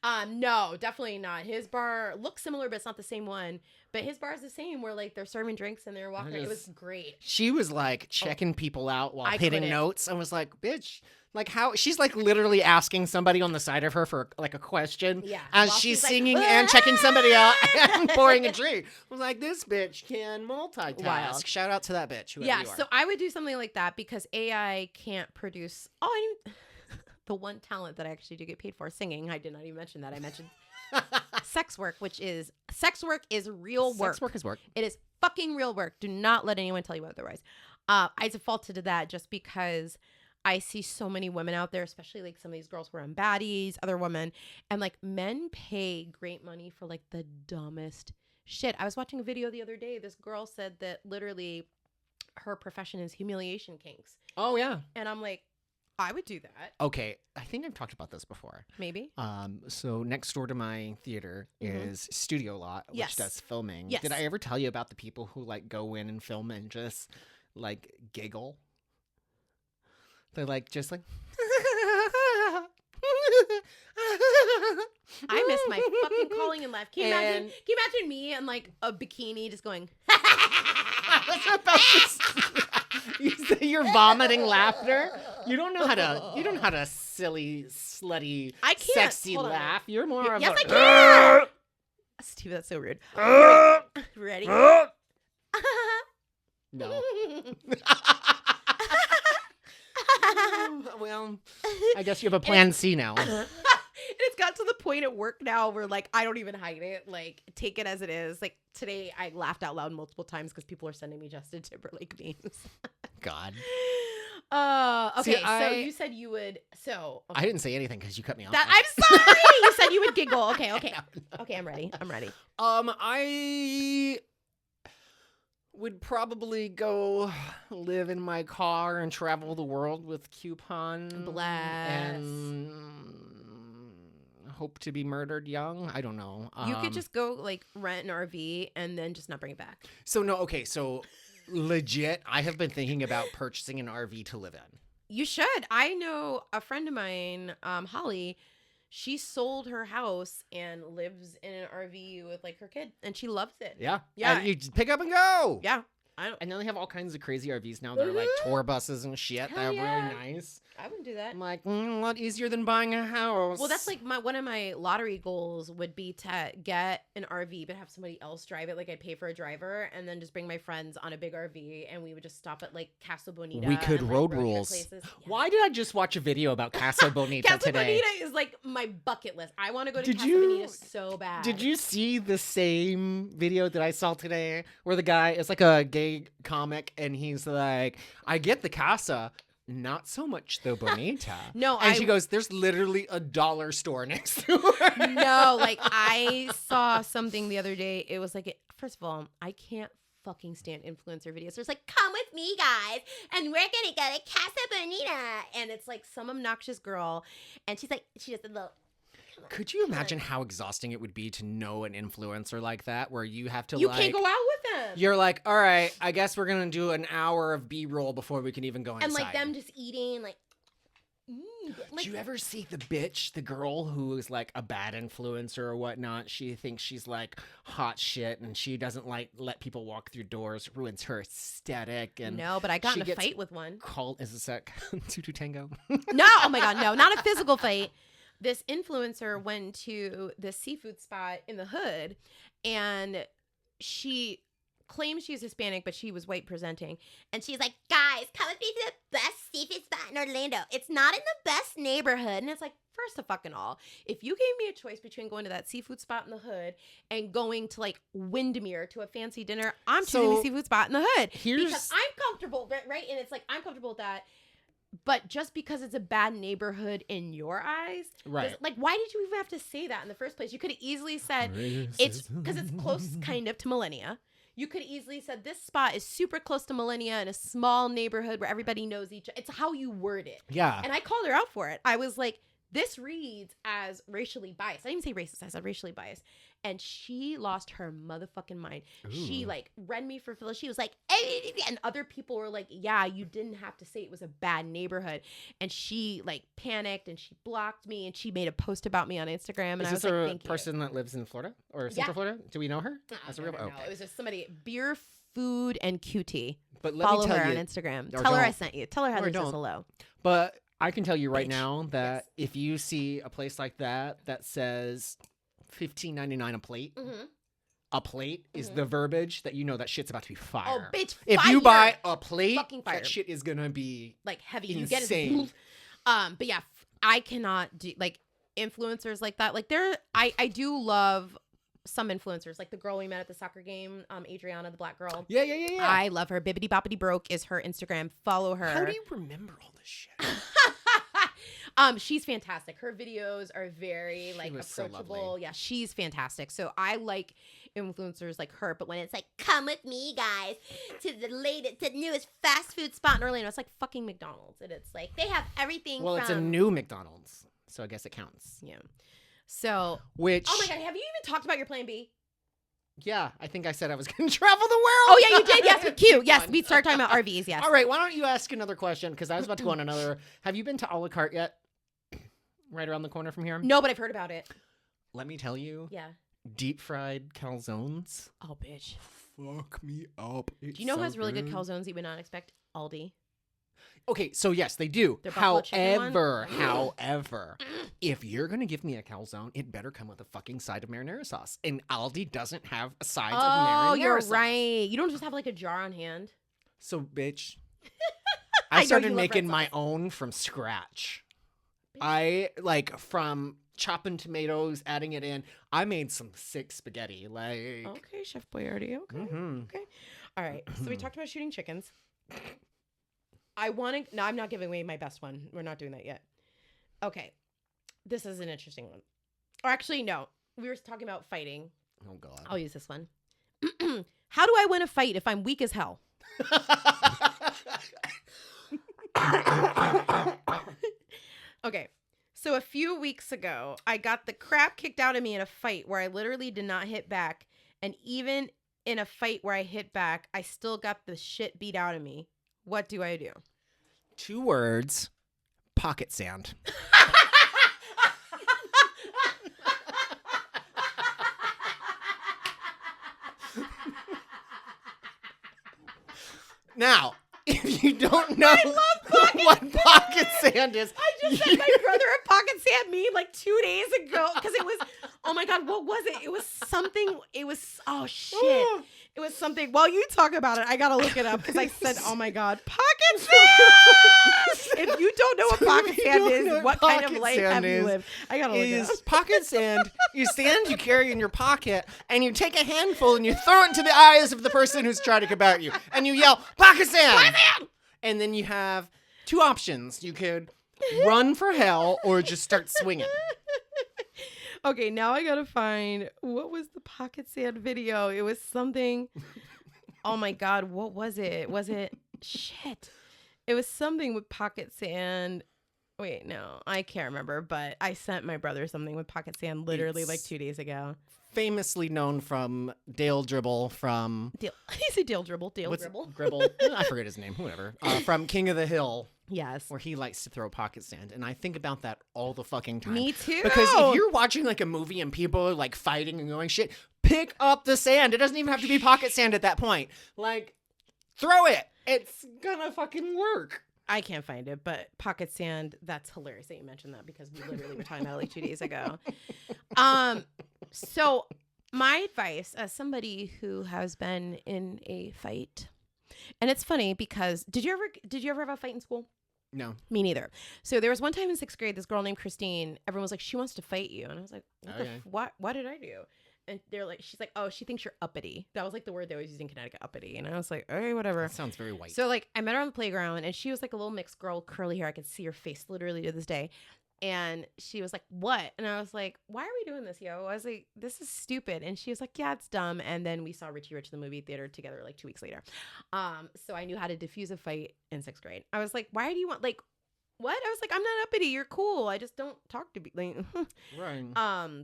Speaker 2: Mom.
Speaker 1: was.
Speaker 2: No, definitely not. His bar looks similar, but it's not the same one. But his bar is the same, where like they're serving drinks and they're walking. It was great.
Speaker 1: She was like checking people out while hitting
Speaker 2: couldn't.
Speaker 1: notes. I was like, bitch. Like how she's like literally asking somebody on the side of her for like a question as she's singing like, and checking somebody out and pouring a drink. I was like, this bitch can multitask. Wild. Shout out to that bitch.
Speaker 2: Yeah, so I would do something like that because AI can't produce. The one talent that I actually do get paid for, singing. I did not even mention that. I mentioned sex work is real work.
Speaker 1: Sex work is work.
Speaker 2: It is fucking real work. Do not let anyone tell you otherwise. I defaulted to that just because I see so many women out there, especially like some of these girls who are on baddies, other women, and like men pay great money for like the dumbest shit. I was watching a video the other day. This girl said that literally her profession is humiliation kinks.
Speaker 1: Oh, yeah.
Speaker 2: And I'm like, I would do that.
Speaker 1: Okay. I think I've talked about this before.
Speaker 2: Maybe.
Speaker 1: So next door to my theater is Studio Lot, which does filming.
Speaker 2: Yes.
Speaker 1: Did I ever tell you about the people who like go in and film and just like giggle? They're like, just like.
Speaker 2: I miss my fucking calling and laugh. Can you imagine me in like a bikini just going?
Speaker 1: You say you're vomiting laughter. You don't know how to silly, slutty, sexy laugh. You're more of
Speaker 2: yes,
Speaker 1: a.
Speaker 2: I can. Steve, that's so rude. Ready?
Speaker 1: No. Well, I guess you have a plan C now.
Speaker 2: It's got to the point at work now where like I don't even hide it. Like take it as it is. Like today I laughed out loud multiple times because people are sending me Justin Timberlake memes.
Speaker 1: God.
Speaker 2: Okay.
Speaker 1: See,
Speaker 2: so you said you would. So okay.
Speaker 1: I didn't say anything because you cut me off.
Speaker 2: I'm sorry. You said you would giggle. Okay. Okay.
Speaker 1: No.
Speaker 2: Okay. I'm ready.
Speaker 1: I would probably go live in my car and travel the world with coupon.
Speaker 2: Bless.
Speaker 1: And hope to be murdered young. I don't know.
Speaker 2: You could just go like rent an RV and then just not bring it back.
Speaker 1: So no. Okay. So legit, I have been thinking about purchasing an RV to live in.
Speaker 2: You should. I know a friend of mine, Holly. She sold her house and lives in an RV with like her kid, and she loves it.
Speaker 1: Yeah.
Speaker 2: Yeah.
Speaker 1: And you just pick up and go.
Speaker 2: Yeah.
Speaker 1: And then they have all kinds of crazy RVs now. They're like tour buses and shit.
Speaker 2: Hell
Speaker 1: They're really nice.
Speaker 2: I wouldn't do that.
Speaker 1: I'm like, a lot easier than buying a house.
Speaker 2: Well, that's like one of my lottery goals would be to get an RV, but have somebody else drive it. Like I'd pay for a driver and then just bring my friends on a big RV and we would just stop at like Casa Bonita.
Speaker 1: We could
Speaker 2: and,
Speaker 1: road
Speaker 2: like,
Speaker 1: rules.
Speaker 2: places. Yeah.
Speaker 1: Why did I just watch a video about Casa Bonita
Speaker 2: Casa
Speaker 1: today?
Speaker 2: Bonita is like my bucket list. I want to go to
Speaker 1: Did
Speaker 2: Casa
Speaker 1: you-
Speaker 2: Bonita so bad.
Speaker 1: Did you see the same video that I saw today where the guy is like a gay comic and he's like, I get the Casa, not so much the Bonita.
Speaker 2: No,
Speaker 1: and she goes, there's literally a dollar store next to her.
Speaker 2: No, like I saw something the other day. It was like, first of all, I can't fucking stand influencer videos. There's like, come with me, guys, and we're gonna go to Casa Bonita, and it's like some obnoxious girl, and she's like, she just a little.
Speaker 1: Could you imagine how exhausting it would be to know an influencer like that, where you have to
Speaker 2: You
Speaker 1: like,
Speaker 2: can't go out with them.
Speaker 1: You're like, all right, I guess we're gonna do an hour of B-roll before we can even go inside.
Speaker 2: And like them just eating, like.
Speaker 1: Did you ever see the bitch, the girl who is like a bad influencer or whatnot? She thinks she's like hot shit and she doesn't like let people walk through doors, ruins her aesthetic. And
Speaker 2: No, but I got
Speaker 1: she
Speaker 2: in a
Speaker 1: gets
Speaker 2: fight with one.
Speaker 1: Called, is this a Tutu Tango?
Speaker 2: No, oh my God, no, not a physical fight. This influencer went to this seafood spot in the hood and she claims she's Hispanic, but she was white presenting. And she's like, guys, come with me to the best seafood spot in Orlando. It's not in the best neighborhood. And it's like, first of fucking all, if you gave me a choice between going to that seafood spot in the hood and going to like Windermere to a fancy dinner, I'm choosing the seafood spot in the hood. Because I'm comfortable, right? And it's like, I'm comfortable with that. But just because it's a bad neighborhood in your eyes,
Speaker 1: right?
Speaker 2: Like, why did you even have to say that in the first place? You could have easily said it's because it's close, kind of, to Millennia. You could have easily said this spot is super close to Millennia in a small neighborhood where everybody knows each other. It's how you word it.
Speaker 1: Yeah.
Speaker 2: And I called her out for it. I was like, this reads as racially biased. I didn't say racist. I said racially biased. And she lost her motherfucking mind. Ooh. She like read me for Phyllis. She was like, hey, and other people were like, yeah, you didn't have to say it was a bad neighborhood. And she like panicked and she blocked me and she made a post about me on Instagram. And
Speaker 1: is
Speaker 2: I was
Speaker 1: this
Speaker 2: like,
Speaker 1: a
Speaker 2: thank
Speaker 1: person that lives in Florida or Central Florida? Do we know her?
Speaker 2: No, no. It was just somebody, Beer, Food, and QT.
Speaker 1: But let
Speaker 2: Follow
Speaker 1: me tell
Speaker 2: her
Speaker 1: you,
Speaker 2: on Instagram. Tell her I sent you. Tell her Heather says hello.
Speaker 1: But I can tell you right now that if you see a place like that that says $15.99 a plate, a plate is the verbiage that you know that shit's about to be fire.
Speaker 2: Oh, bitch!
Speaker 1: If
Speaker 2: fire.
Speaker 1: you buy a plate,
Speaker 2: that
Speaker 1: shit is gonna be
Speaker 2: like heavy.
Speaker 1: Insane.
Speaker 2: You get it. But yeah, I cannot do like influencers like that. Like I do love some influencers, like the girl we met at the soccer game, Adriana, the black girl.
Speaker 1: Yeah.
Speaker 2: I love her. Bibbidi Boppity Broke is her Instagram. Follow her.
Speaker 1: How do you remember all this shit?
Speaker 2: She's fantastic. Her videos are very like approachable. So yeah, she's fantastic. So I like influencers like her. But when it's like, come with me, guys, to the newest fast food spot in Orlando, it's like fucking McDonald's, and it's like they have everything.
Speaker 1: Well, it's a new McDonald's, so I guess it counts.
Speaker 2: Yeah. So, oh my God, have you even talked about your plan B?
Speaker 1: Yeah, I think I said I was going to travel the world.
Speaker 2: Oh yeah, you did. Yes, cute. Yes, we start talking about RVs. Yes.
Speaker 1: All right, why don't you ask another question? Because I was about to go on another. Have you been to a la carte yet? Right around the corner from here?
Speaker 2: No, but I've heard about it.
Speaker 1: Let me tell you.
Speaker 2: Yeah.
Speaker 1: Deep fried calzones.
Speaker 2: Oh, bitch.
Speaker 1: Fuck me up.
Speaker 2: Do you know who has really good calzones you would not expect? Aldi.
Speaker 1: Okay, so yes, they do. However, if you're going to give me a calzone, it better come with a fucking side of marinara sauce. And Aldi doesn't have a side of marinara sauce. Oh,
Speaker 2: you're right. You don't just have like a jar on hand.
Speaker 1: So, bitch, I started making my own from scratch. I like from chopping tomatoes, adding it in. I made some sick spaghetti. Like,
Speaker 2: okay, Chef Boyardee. Okay, okay. All right. So we talked about shooting chickens. No, I'm not giving away my best one. We're not doing that yet. Okay, this is an interesting one. Or actually, no. We were talking about fighting.
Speaker 1: Oh God.
Speaker 2: I'll use this one. How do I win a fight if I'm weak as hell? Okay. So a few weeks ago, I got the crap kicked out of me in a fight where I literally did not hit back. And even in a fight where I hit back, I still got the shit beat out of me. What do I do?
Speaker 1: 2 words. Pocket sand. Now, if you don't know what pocket sand is,
Speaker 2: I just sent my brother a pocket sand meme like 2 days ago because it was, oh my God, what was it? It was something, oh shit. It was something, while you talk about it, I gotta look it up because I said, oh my God, pocket sand! If you don't know what pocket sand is, what kind of life have you lived? I gotta look it up.
Speaker 1: Pocket sand is sand you carry in your pocket, and you take a handful and you throw it into the eyes of the person who's trying to combat you, and you yell, pocket sand! Pocket sand! And then you have 2 options. You could run for hell or just start swinging.
Speaker 2: Okay, now I gotta find, what was the pocket sand video? It was something, oh my God, what was it? Shit. It was something with pocket sand. Wait, no, I can't remember, but I sent my brother something with pocket sand literally like 2 days ago.
Speaker 1: Famously known from Dale Dribble from...
Speaker 2: You say Dale Dribble? Dribble?
Speaker 1: Gribble. I forget his name, whatever. From King of the Hill.
Speaker 2: Yes.
Speaker 1: Where he likes to throw pocket sand. And I think about that all the fucking time.
Speaker 2: Me too.
Speaker 1: Because if you're watching like a movie and people are like fighting and going shit, pick up the sand. It doesn't even have to be pocket sand at that point. Like, throw it. It's gonna fucking work.
Speaker 2: I can't find it, but pocket sand, that's hilarious that you mentioned that because we literally were talking about it like 2 days ago. So my advice as somebody who has been in a fight, and it's funny because did you ever have a fight in school?
Speaker 1: No.
Speaker 2: Me neither. So there was one time in 6th grade, this girl named Christine, everyone was like, she wants to fight you. And I was like, what did I do? And she's like, oh, she thinks you're uppity. That was like the word they always used in Connecticut, uppity. And I was like, okay, whatever.
Speaker 1: That sounds very white.
Speaker 2: So like I met her on the playground and she was like a little mixed girl, curly hair. I could see her face literally to this day. And she was like, what? And I was like, why are we doing this, yo? I was like, this is stupid. And she was like, yeah, it's dumb. And then we saw Richie Rich in the movie theater together like 2 weeks later. So I knew how to diffuse a fight in 6th grade. I was like, why do you want, like, what? I was like, I'm not uppity. You're cool. I just don't talk to people. Like,
Speaker 1: right.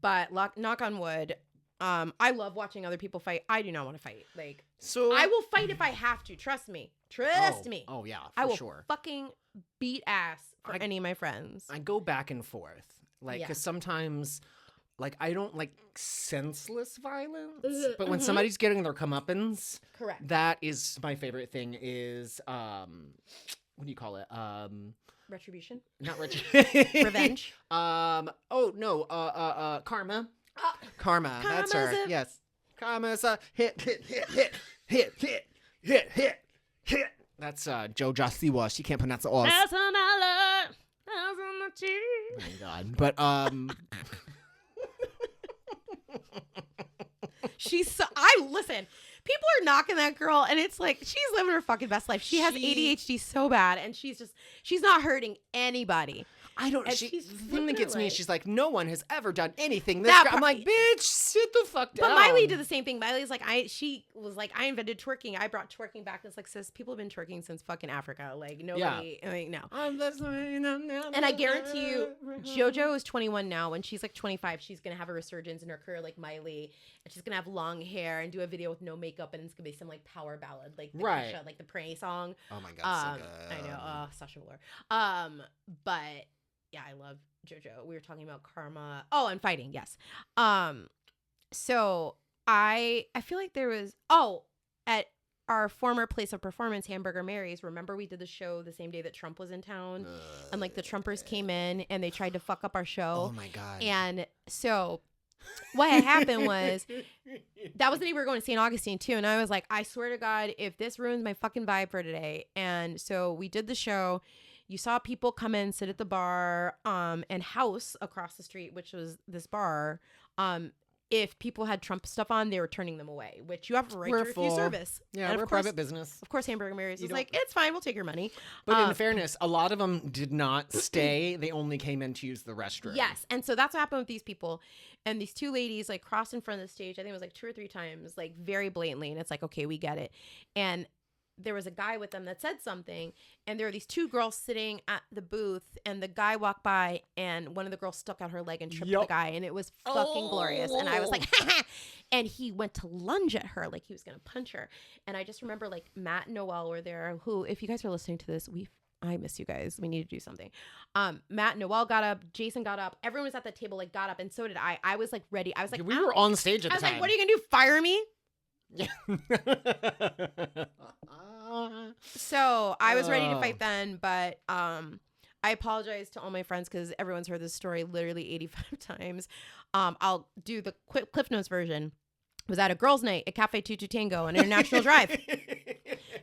Speaker 2: But knock on wood, I love watching other people fight. I do not want to fight. Like,
Speaker 1: so
Speaker 2: I will fight if I have to. Trust me. Trust me.
Speaker 1: Oh yeah,
Speaker 2: I will
Speaker 1: sure.
Speaker 2: Fucking beat ass for any of my friends.
Speaker 1: I go back and forth, like, because sometimes, like, I don't like senseless violence, but when somebody's getting their comeuppance,
Speaker 2: correct.
Speaker 1: That is my favorite thing. Is what do you call it?
Speaker 2: Retribution?
Speaker 1: Not retribution.
Speaker 2: Revenge?
Speaker 1: Oh no. Karma. Karma. That's her. Yes. Karma's a hit. That's Joe Josiwa. She can't pronounce the O's. Oh my God. But
Speaker 2: listen. People are knocking that girl, and it's like she's living her fucking best life. She has ADHD so bad, and she's not hurting anybody.
Speaker 1: I don't. The thing that gets me is she's like, no one has ever done anything. I'm like, bitch, sit the fuck down.
Speaker 2: But Miley did the same thing. Miley's like, she was like, I invented twerking. I brought twerking back. It's like, sis, people have been twerking since fucking Africa. Like nobody. Yeah. Like, no. And I guarantee you, JoJo is 21 now. When she's like 25, she's gonna have a resurgence in her career like Miley, and she's gonna have long hair and do a video with no makeup, and it's gonna be some like power ballad, like the Kesha, like the Pray song.
Speaker 1: Oh my God, so good.
Speaker 2: I know, Sasha Velour. But. Yeah, I love JoJo. We were talking about karma. Oh, and fighting, yes. So I feel like there was at our former place of performance, Hamburger Mary's. Remember we did the show the same day that Trump was in town, and like the Trumpers came in and they tried to fuck up our show.
Speaker 1: Oh my God!
Speaker 2: And so what had happened was that was the day we were going to St. Augustine too, and I was like, I swear to God, if this ruins my fucking vibe for today. And so we did the show. you saw people come in, sit at the bar, and House across the street, which was this bar, if people had Trump stuff on, they were turning them away, which you have a right to refuse service.
Speaker 1: Yeah,
Speaker 2: and
Speaker 1: we're a private business.
Speaker 2: Of course, Hamburger Mary's was like, it's fine, we'll take your money.
Speaker 1: But in fairness, a lot of them did not stay. They only came in to use the restroom.
Speaker 2: Yes, and so that's what happened with these people. And these two ladies, like, crossed in front of the stage, I think it was like 2 or 3 times, like, very blatantly. And it's like, okay, we get it. And there was a guy with them that said something, and there were these 2 girls sitting at the booth, and the guy walked by, and one of the girls stuck out her leg and tripped the guy, and it was fucking glorious. And I was like, and he went to lunge at her like he was gonna punch her. And I just remember, like, Matt and Noel were there, who, if you guys are listening to this, I miss you guys. We need to do something. Matt and Noel got up. Jason got up. Everyone was at the table, like, got up, and so did I. I was like ready. I was like,
Speaker 1: we were on stage at the time.
Speaker 2: I was like, what are you gonna do? Fire me?
Speaker 1: Yeah.
Speaker 2: So I was ready to fight then, but I apologize to all my friends because everyone's heard this story literally 85 times. I'll do the quick Cliff Notes version. Was at a girls' night at Cafe Tutu Tango on International Drive.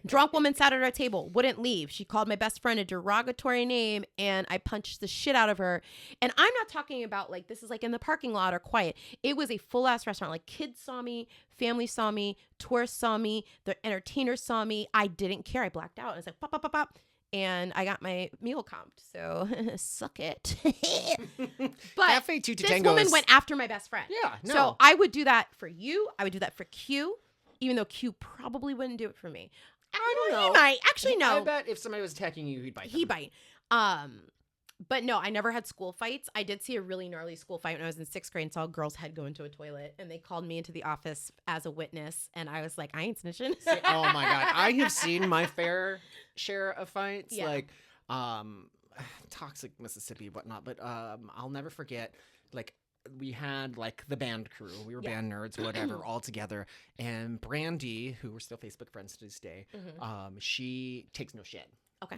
Speaker 2: Drunk woman sat at our table, wouldn't leave. She called my best friend a derogatory name, and I punched the shit out of her. And I'm not talking about, like, this is like in the parking lot or quiet. It was a full-ass restaurant. Like, kids saw me, family saw me, tourists saw me, the entertainers saw me. I didn't care. I blacked out. I was like, pop, pop, pop, pop. And I got my meal comped. So, suck it. But
Speaker 1: Cafe Tutu
Speaker 2: this
Speaker 1: Tango
Speaker 2: woman went after my best friend.
Speaker 1: Yeah, no.
Speaker 2: So I would do that for you. I would do that for Q, even though Q probably wouldn't do it for me.
Speaker 1: I don't know.
Speaker 2: He might. Actually, no.
Speaker 1: I bet if somebody was attacking you, he'd bite them.
Speaker 2: He'd bite. But no, I never had school fights. I did see a really gnarly school fight when I was in 6th grade and saw a girl's head go into a toilet, and they called me into the office as a witness, and I was like, I ain't snitching.
Speaker 1: Oh my God. I have seen my fair share of fights.
Speaker 2: Yeah.
Speaker 1: Like toxic Mississippi, whatnot. But I'll never forget, like, we had, like, the band crew. We were band nerds, whatever, all together. And Brandy, who we're still Facebook friends to this day, she takes no shit.
Speaker 2: Okay.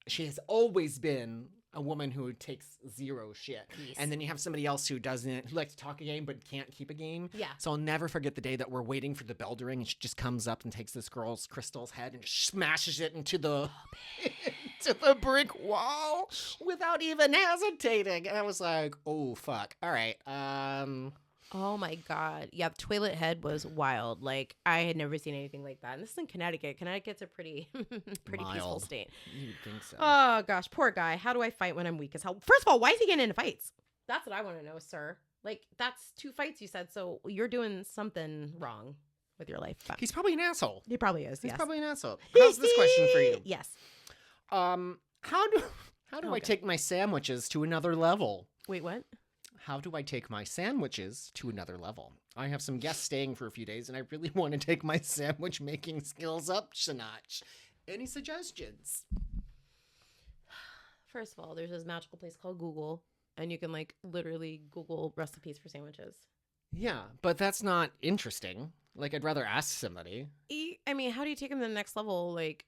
Speaker 1: She has always been a woman who takes zero shit.
Speaker 2: Yes.
Speaker 1: And then you have somebody else who likes to talk a game but can't keep a game.
Speaker 2: Yeah.
Speaker 1: So I'll never forget the day that we're waiting for the bell to ring, and she just comes up and takes this girl's Crystal's head and smashes it into the to the brick wall without even hesitating. And I was like, oh fuck. All right.
Speaker 2: Oh my God. Yeah, the toilet head was wild. Like, I had never seen anything like that. And this is in Connecticut. Connecticut's a pretty peaceful state.
Speaker 1: You'd think so.
Speaker 2: Oh gosh, poor guy. How do I fight when I'm weak as hell? First of all, why is he getting into fights? That's what I want to know, sir. Like, that's 2 fights you said, so you're doing something wrong with your life. But
Speaker 1: He's probably an asshole.
Speaker 2: he probably is.
Speaker 1: He's
Speaker 2: Yes.
Speaker 1: probably an asshole. How's this question for you?
Speaker 2: Yes.
Speaker 1: How do I take my sandwiches to another level?
Speaker 2: Wait, what?
Speaker 1: How do I take my sandwiches to another level? I have some guests staying for a few days, and I really want to take my sandwich making skills up a notch. Any suggestions?
Speaker 2: First of all, there's this magical place called Google, and you can, like, literally Google recipes for sandwiches.
Speaker 1: Yeah, but that's not interesting. Like, I'd rather ask somebody.
Speaker 2: I mean, how do you take them to the next level? Like,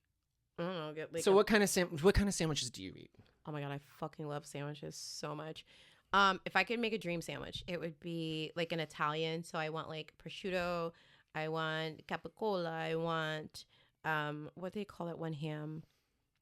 Speaker 2: I don't know. Get, like,
Speaker 1: So what kind of sandwiches do you eat?
Speaker 2: Oh my God, I fucking love sandwiches so much. If I could make a dream sandwich, it would be like an Italian. So I want, like, prosciutto, I want capicola, I want what do they call that one ham?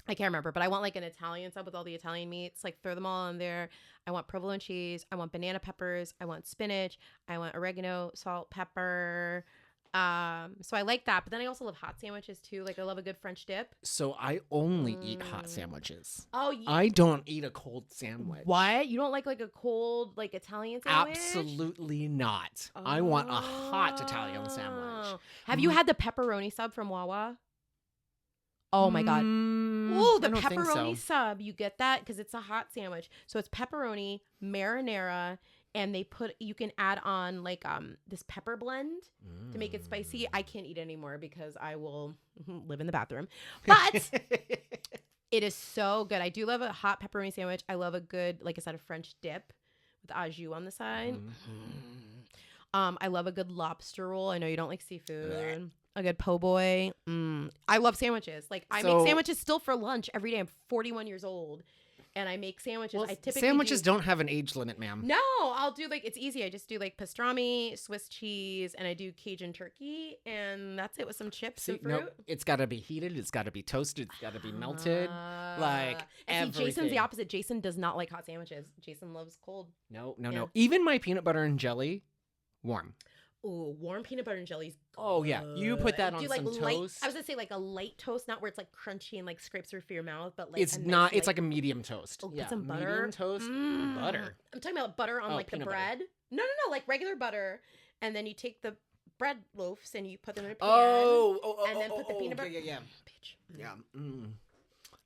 Speaker 2: I can't remember, but I want, like, an Italian sub with all the Italian meats. Like, throw them all in there. I want provolone cheese. I want banana peppers. I want spinach. I want oregano, salt, pepper. So I like that, but then I also love hot sandwiches too. Like, I love a good French dip.
Speaker 1: So I only eat hot sandwiches.
Speaker 2: Oh,
Speaker 1: I don't eat a cold sandwich.
Speaker 2: What? You don't like a cold, like, Italian sandwich?
Speaker 1: Absolutely not. I want a hot Italian sandwich.
Speaker 2: Have you had the pepperoni sub from Wawa? Oh my God. Ooh, the
Speaker 1: I don't think
Speaker 2: pepperoni
Speaker 1: so.
Speaker 2: sub. You get that because it's a hot sandwich. So it's pepperoni, marinara, and you can add on, like, this pepper blend to make it spicy. I can't eat anymore because I will live in the bathroom. But it is so good. I do love a hot pepperoni sandwich. I love a good, like I said, a French dip with au jus on the side. I love a good lobster roll. I know you don't like seafood. A good po' boy. I love sandwiches. Like, I make sandwiches still for lunch every day. I'm 41 years old. and I make sandwiches.
Speaker 1: Well,
Speaker 2: I typically
Speaker 1: sandwiches don't have an age limit, ma'am.
Speaker 2: No, I'll do it's easy. I just do pastrami, Swiss cheese, and I do Cajun turkey, and that's it with some chips and fruit.
Speaker 1: No, it's got to be heated. It's got to be toasted. It's got to be melted.
Speaker 2: And see, Jason's the opposite. Jason does not like hot sandwiches. Jason loves cold.
Speaker 1: No. Even my peanut butter and jelly, warm.
Speaker 2: Ooh, warm peanut butter and jelly's good.
Speaker 1: Oh, yeah. You put that on some
Speaker 2: light,
Speaker 1: toast.
Speaker 2: I was going to say a light toast, not where it's crunchy and scrapes through your mouth, but
Speaker 1: it's not, it's like a medium toast.
Speaker 2: Oh, put some butter.
Speaker 1: Medium toast, butter.
Speaker 2: I'm talking about butter on the bread. Butter. No, regular butter. And then you take the bread loaves and you put them in a pan. And then put the peanut butter.
Speaker 1: Yeah.
Speaker 2: Bitch.
Speaker 1: Yeah.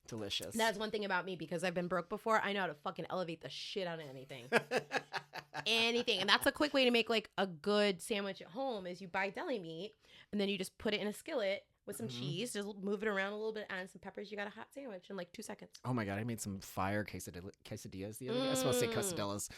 Speaker 1: Delicious.
Speaker 2: That's one thing about me because I've been broke before. I know how to fucking elevate the shit out of anything. Anything. And that's a quick way to make a good sandwich at home is you buy deli meat and then you just put it in a skillet with some cheese, just move it around a little bit, add some peppers. You got a hot sandwich in 2 seconds.
Speaker 1: Oh my God. I made some fire quesadillas the other day. I was supposed to say quesadillas.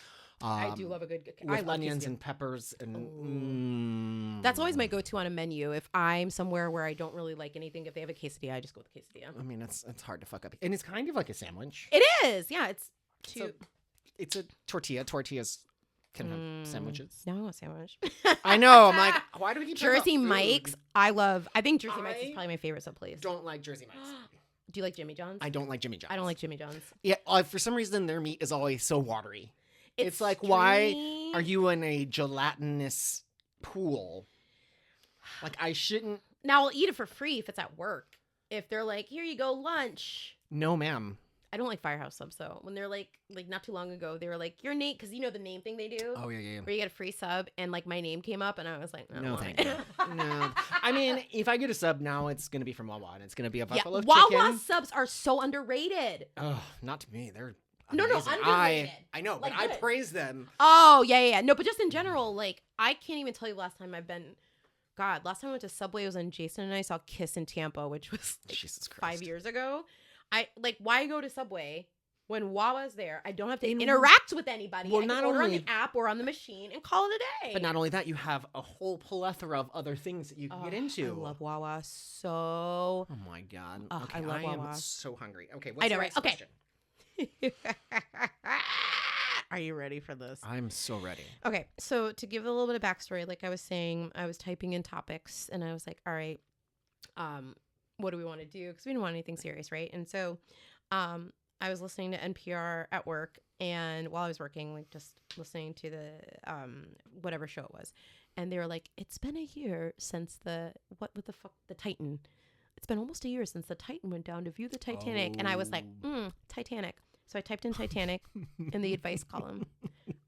Speaker 2: I do love a good
Speaker 1: with onions and peppers and
Speaker 2: That's always my go-to on a menu. If I'm somewhere where I don't really like anything, if they have a quesadilla, I just go with the quesadilla.
Speaker 1: I mean, it's hard to fuck up, and it's kind of like a sandwich.
Speaker 2: It is, yeah.
Speaker 1: It's a tortilla. Tortillas can have sandwiches.
Speaker 2: No, I want a sandwich.
Speaker 1: I know. I'm like, why do we keep
Speaker 2: Jersey Mike's? I think Jersey Mike's is probably my favorite sub place.
Speaker 1: Don't like Jersey Mike's.
Speaker 2: Do you like Jimmy John's?
Speaker 1: I don't like Jimmy John's.
Speaker 2: I don't like Jimmy John's.
Speaker 1: Yeah, for some reason their meat is always so watery. It's like,
Speaker 2: stringy.
Speaker 1: why are you in a gelatinous pool? I shouldn't.
Speaker 2: Now I'll eat it for free if it's at work. If they're like, here you go, lunch.
Speaker 1: No, ma'am.
Speaker 2: I don't like Firehouse subs though. When they're like not too long ago, they were like, your name, because you know the name thing they do.
Speaker 1: Oh yeah.
Speaker 2: Where you get a free sub, and my name came up, and I was like,
Speaker 1: no, thank you. No, I mean, if I get a sub now, it's gonna be from Wawa, and it's gonna be a buffalo chicken.
Speaker 2: Wawa subs are so underrated.
Speaker 1: Oh, not to me. They're
Speaker 2: amazing. No, underrated.
Speaker 1: I know, but I praise them.
Speaker 2: Oh yeah. No, but just in general, I can't even tell you the last time I've been. God, last time I went to Subway was when Jason and I saw Kiss in Tampa, which was
Speaker 1: Jesus Christ.
Speaker 2: 5 years ago. Why go to Subway when Wawa's there? I don't have to interact with anybody.
Speaker 1: Well,
Speaker 2: I can order on the app or on the machine and call it a day.
Speaker 1: But not only that, you have a whole plethora of other things that you can get into.
Speaker 2: I love Wawa so.
Speaker 1: Oh my God.
Speaker 2: Okay, I love Wawa.
Speaker 1: am so hungry. Okay, what's the next question?
Speaker 2: Are you ready for this?
Speaker 1: I'm so ready.
Speaker 2: Okay, so to give a little bit of backstory, like I was saying, I was typing in topics and I was like, all right, what do we want to do? Because we didn't want anything serious, right? And so I was listening to NPR at work, and while I was working, just listening to the whatever show it was, and they were like, it's been a year since the Titan. It's been almost a year since the Titan went down to view the Titanic. And I was like, Titanic. So I typed in Titanic in the advice column.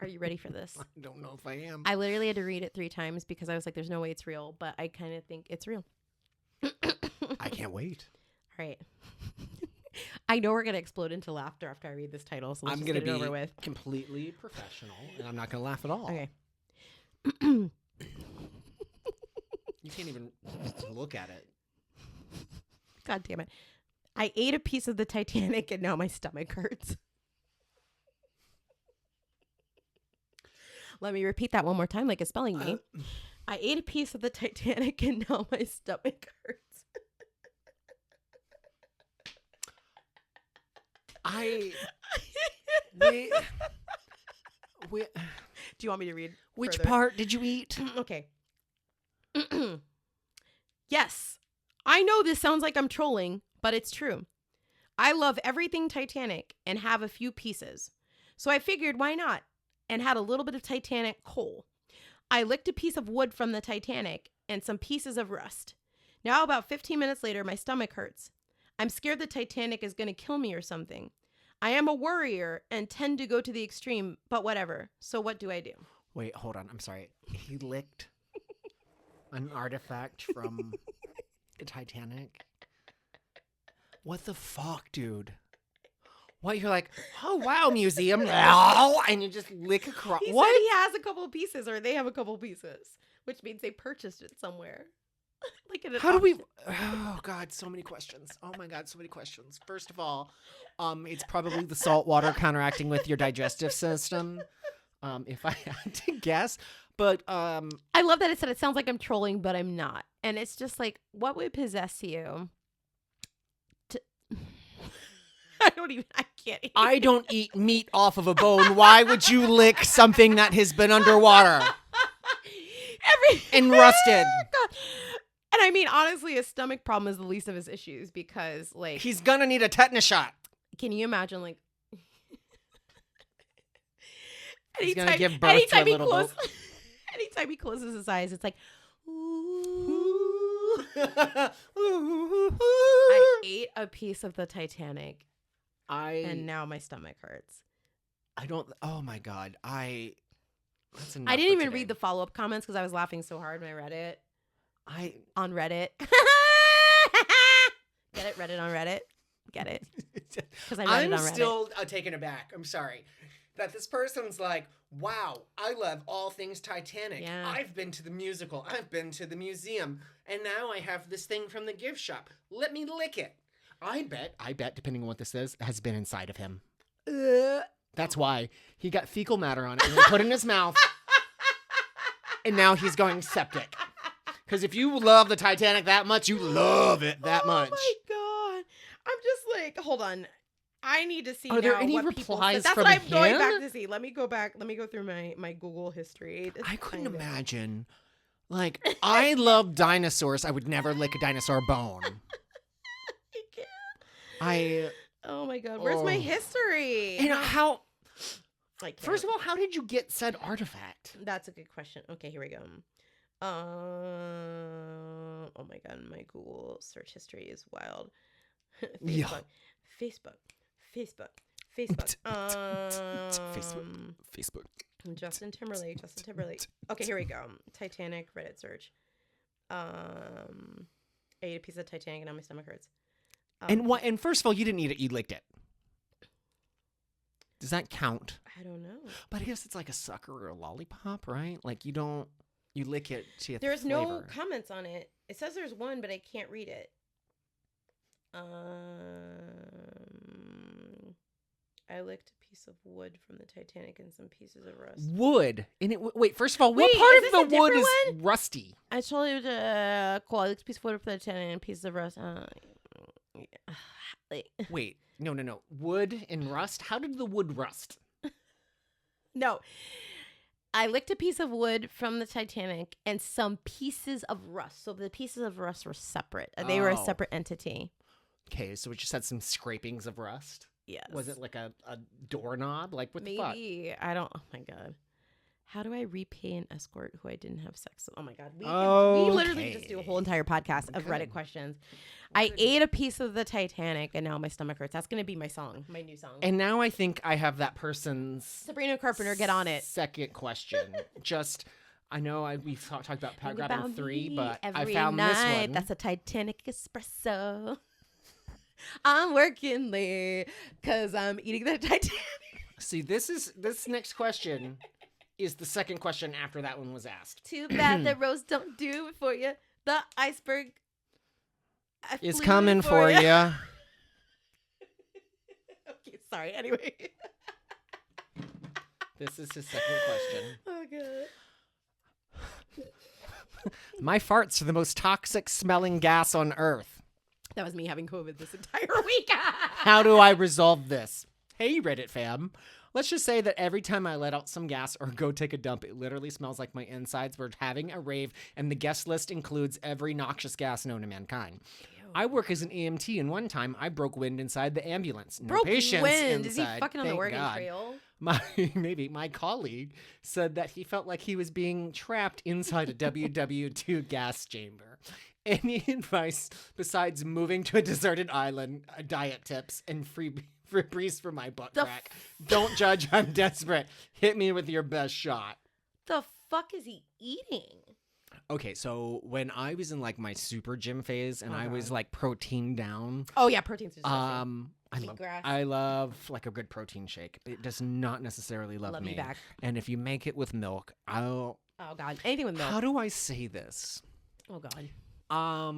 Speaker 2: Are you ready for this?
Speaker 1: I don't know if I am.
Speaker 2: I literally had to read it 3 times because I was like, there's no way it's real. But I kind of think it's real.
Speaker 1: I can't wait.
Speaker 2: All right. I know we're going to explode into laughter after I read this title. So let's just get it over with.
Speaker 1: Completely professional. And I'm not going to laugh at all.
Speaker 2: Okay.
Speaker 1: You can't even look at it.
Speaker 2: God damn it. I ate a piece of the Titanic and now my stomach hurts. Let me repeat that one more time like it's spelling me. I ate a piece of the Titanic and now my stomach hurts. Do you want me to read
Speaker 1: Which
Speaker 2: further?
Speaker 1: part did you eat?
Speaker 2: Okay. Yes. I know this sounds like I'm trolling, but it's true. I love everything Titanic and have a few pieces. So I figured why not? And had a little bit of Titanic coal. I licked a piece of wood from the Titanic and some pieces of rust. Now about 15 minutes later, my stomach hurts. I'm scared the Titanic is going to kill me or something. I am a worrier and tend to go to the extreme, but whatever. So what do I do?
Speaker 1: Wait, hold on. I'm sorry. He licked an artifact from the Titanic? What the fuck, dude? What, you're like, oh, wow, museum. And you just lick across.
Speaker 2: He
Speaker 1: what?
Speaker 2: said he has a couple of pieces, or they have a couple of pieces, which means they purchased it somewhere. Like at an
Speaker 1: How do
Speaker 2: auction.
Speaker 1: we? Oh, God, so many questions. Oh, my God, so many questions. First of all, it's probably the salt water counteracting with your digestive system, if I had to guess. But
Speaker 2: I love that it said it sounds like I'm trolling, but I'm not. And it's just like, what would possess you? I can't eat.
Speaker 1: I don't eat meat off of a bone. Why would you lick something that has been underwater and rusted?
Speaker 2: God. And I mean, honestly, his stomach problem is the least of his issues because, like,
Speaker 1: he's gonna need a tetanus shot.
Speaker 2: Can you imagine, like,
Speaker 1: he's gonna give birth to a little boat.
Speaker 2: Anytime he closes his eyes, it's like, ooh. I ate a piece of the Titanic, and now my stomach hurts.
Speaker 1: Oh my God. That's enough.
Speaker 2: I didn't even read the follow-up comments because I was laughing so hard when I read it. On Reddit. Get it? Reddit on Reddit. Get it? Because I read it on Reddit.
Speaker 1: I'm still taken aback. I'm sorry. That this person's like, wow, I love all things Titanic.
Speaker 2: Yeah.
Speaker 1: I've been to the musical. I've been to the museum. And now I have this thing from the gift shop. Let me lick it. I bet, depending on what this is, has been inside of him. That's why he got fecal matter on it and he put it in his mouth. And now he's going septic. Because if you love the Titanic that much, you love it that much.
Speaker 2: Oh my God. I'm just like, hold on. I need to see.
Speaker 1: Are there
Speaker 2: now
Speaker 1: any
Speaker 2: what
Speaker 1: replies
Speaker 2: That's
Speaker 1: from
Speaker 2: what I'm
Speaker 1: him?
Speaker 2: going back to see. Let me go back. Let me go through my Google history.
Speaker 1: I couldn't imagine. Like, I love dinosaurs. I would never lick a dinosaur bone.
Speaker 2: I can't. Oh my God. Where's my history?
Speaker 1: And how...
Speaker 2: Like,
Speaker 1: first of all, how did you get said artifact?
Speaker 2: That's a good question. Okay, here we go. Oh my God, my Google search history is wild. Facebook. Justin Timberlake. Okay, here we go. Titanic Reddit search. I ate a piece of Titanic and now my stomach hurts.
Speaker 1: And first of all, you didn't eat it, you licked it. Does that count?
Speaker 2: I don't know.
Speaker 1: But I guess it's like a sucker or a lollipop, right? Like you lick it to get
Speaker 2: There's
Speaker 1: the flavor.
Speaker 2: no comments on it. It says there's one, but I can't read it. I licked a piece of wood from the Titanic and some pieces of rust.
Speaker 1: Wood? And wait, first of all, what part of the wood is rusty?
Speaker 2: I told you cool. I licked a piece of wood from the Titanic and pieces of rust.
Speaker 1: Wait, no. Wood and rust? How did the wood rust?
Speaker 2: No. I licked a piece of wood from the Titanic and some pieces of rust. So the pieces of rust were separate. They were a separate entity.
Speaker 1: Okay, so it just had some scrapings of rust?
Speaker 2: Yes.
Speaker 1: Was it like a doorknob? Like, what the fuck?
Speaker 2: Maybe. I don't. Oh, my God. How do I repay an escort who I didn't have sex with? Oh, my God. We literally just do a whole entire podcast of Reddit questions. I ate a piece of the Titanic and now my stomach hurts. That's going to be my song, my new song.
Speaker 1: And now I think I have that person's...
Speaker 2: Sabrina Carpenter, get on it.
Speaker 1: Second question. I know we've talked about paragraph 3, but I
Speaker 2: every
Speaker 1: found
Speaker 2: night,
Speaker 1: this one.
Speaker 2: That's a Titanic espresso. I'm working late because I'm eating the Titanic.
Speaker 1: See, this next question is the second question after that one was asked.
Speaker 2: Too bad the rose don't do it for you. The iceberg
Speaker 1: is coming for you.
Speaker 2: Okay, sorry. Anyway.
Speaker 1: This is his second question.
Speaker 2: Oh, God.
Speaker 1: My farts are the most toxic smelling gas on Earth.
Speaker 2: That was me having COVID this entire week.
Speaker 1: How do I resolve this? Hey, Reddit fam. Let's just say that every time I let out some gas or go take a dump, it literally smells like my insides were having a rave, and the guest list includes every noxious gas known to mankind. Ew. I work as an EMT, and one time I broke wind inside the ambulance. No patients inside.
Speaker 2: Is he fucking on the Oregon Trail?
Speaker 1: My colleague said that he felt like he was being trapped inside a WW2 gas chamber. Any advice besides moving to a deserted island, diet tips, and free breeze for my butt crack? Don't judge, I'm desperate. Hit me with your best shot.
Speaker 2: The fuck is he eating?
Speaker 1: Okay, so when I was in like my super gym phase and I was like protein down.
Speaker 2: Oh yeah, protein's
Speaker 1: I love like a good protein shake. It does not necessarily love me.
Speaker 2: Back.
Speaker 1: And if you make it with milk,
Speaker 2: Oh God, anything with milk.
Speaker 1: How do I say this?
Speaker 2: Oh God.
Speaker 1: I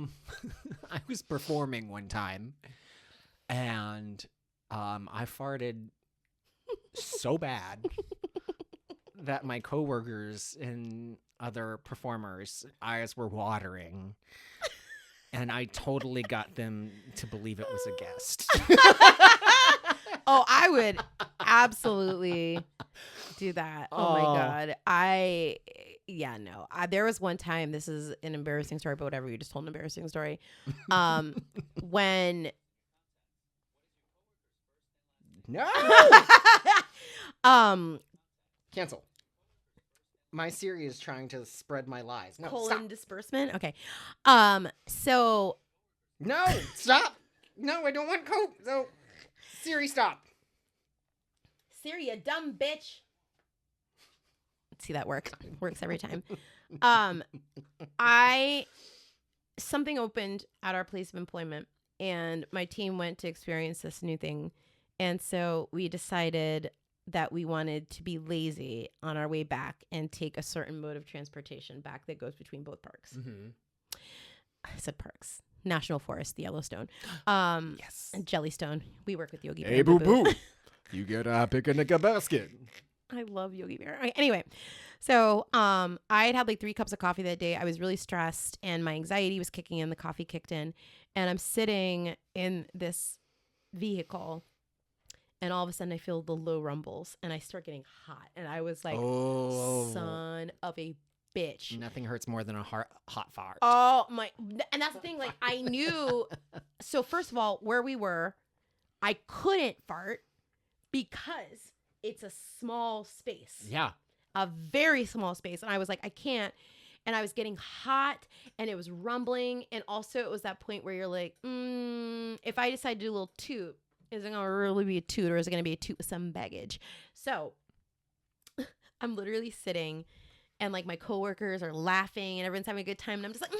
Speaker 1: was performing one time and I farted so bad that my coworkers and other performers' eyes were watering. And I totally got them to believe it was a guest.
Speaker 2: Oh, I would absolutely do that. Oh my God. No. There was one time, this is an embarrassing story, but whatever, you just told an embarrassing story. When
Speaker 1: No. Cancel. My Siri is trying to spread my lies. No, stop.
Speaker 2: Disbursement. Okay. So.
Speaker 1: No, stop. No, I don't want Coke. So, Siri, stop.
Speaker 2: Siri, you dumb bitch. See, that works every time. Something opened at our place of employment, and my team went to experience this new thing. And so we decided that we wanted to be lazy on our way back and take a certain mode of transportation back that goes between both parks. Mm-hmm. I said parks. National Forest, the Yellowstone.
Speaker 1: Yes.
Speaker 2: And Jellystone. We work with Yogi Bear.
Speaker 1: Hey, boo-boo. You get a picnic basket.
Speaker 2: I love Yogi Bear. Anyway, so I had like 3 cups of coffee that day. I was really stressed and my anxiety was kicking in. The coffee kicked in. And I'm sitting in this vehicle. And all of a sudden, I feel the low rumbles, and I start getting hot. And I was like, son of a bitch.
Speaker 1: Nothing hurts more than a hot fart.
Speaker 2: Oh, my. And that's the thing. Like, I knew. So, first of all, where we were, I couldn't fart because it's a small space.
Speaker 1: Yeah.
Speaker 2: A very small space. And I was like, I can't. And I was getting hot, and it was rumbling. And also, it was that point where you're like, if I decide to do a little toot, is it going to really be a toot, or is it going to be a toot with some baggage? So I'm literally sitting, and like my coworkers are laughing and everyone's having a good time. And I'm just like,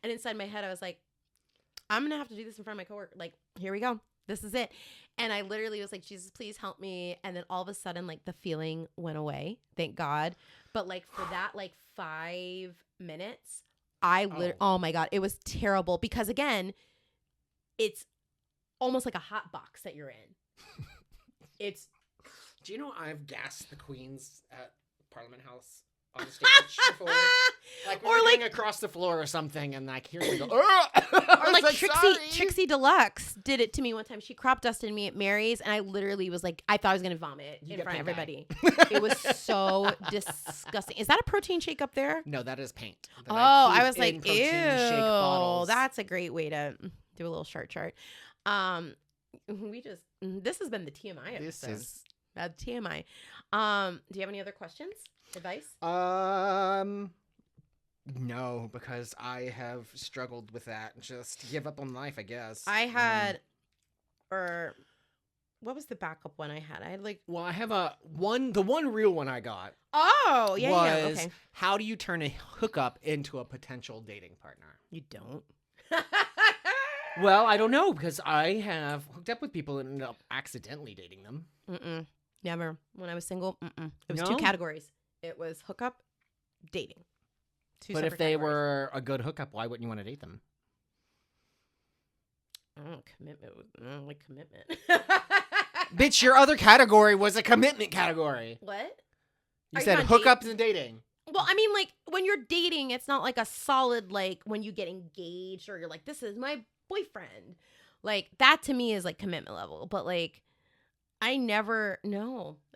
Speaker 2: and inside my head, I was like, I'm going to have to do this in front of my coworker. Like, here we go. This is it. And I literally was like, Jesus, please help me. And then all of a sudden, like the feeling went away. Thank God. But like for that, like 5 minutes, oh my God, it was terrible because again, it's almost like a hot box that you're in.
Speaker 1: Do you know I've gassed the Queens at Parliament House on stage before? Like we're going across the floor or something, and like here's me go.
Speaker 2: Or like Trixie Deluxe did it to me one time. She crop dusted me at Mary's, and I literally was like, I thought I was gonna vomit in front of everybody. It was so disgusting. Is that a protein shake up there?
Speaker 1: No, that is paint.
Speaker 2: I was like, ew. That's a great way to do a little chart. This has been the TMI episode. This is bad TMI. Do you have any other questions? Advice?
Speaker 1: No, because I have struggled with that. Just give up on life, I guess.
Speaker 2: I had, what was the backup one I had? I had like.
Speaker 1: Well, I have the one real one I got.
Speaker 2: Oh, yeah, okay.
Speaker 1: How do you turn a hookup into a potential dating partner?
Speaker 2: You don't.
Speaker 1: Well, I don't know because I have hooked up with people and ended up accidentally dating them.
Speaker 2: Never. When I was single, it was 2 categories. It was hookup, dating. 2
Speaker 1: but if they were a good hookup, why wouldn't you want to date them?
Speaker 2: Commitment. Like commitment.
Speaker 1: Bitch, your other category was a commitment category.
Speaker 2: What?
Speaker 1: You said hookups and dating.
Speaker 2: Well, I mean, like, when you're dating, it's not like a solid, like, when you get engaged or you're like, this is my boyfriend. Like, that to me is, like, commitment level. But, like, that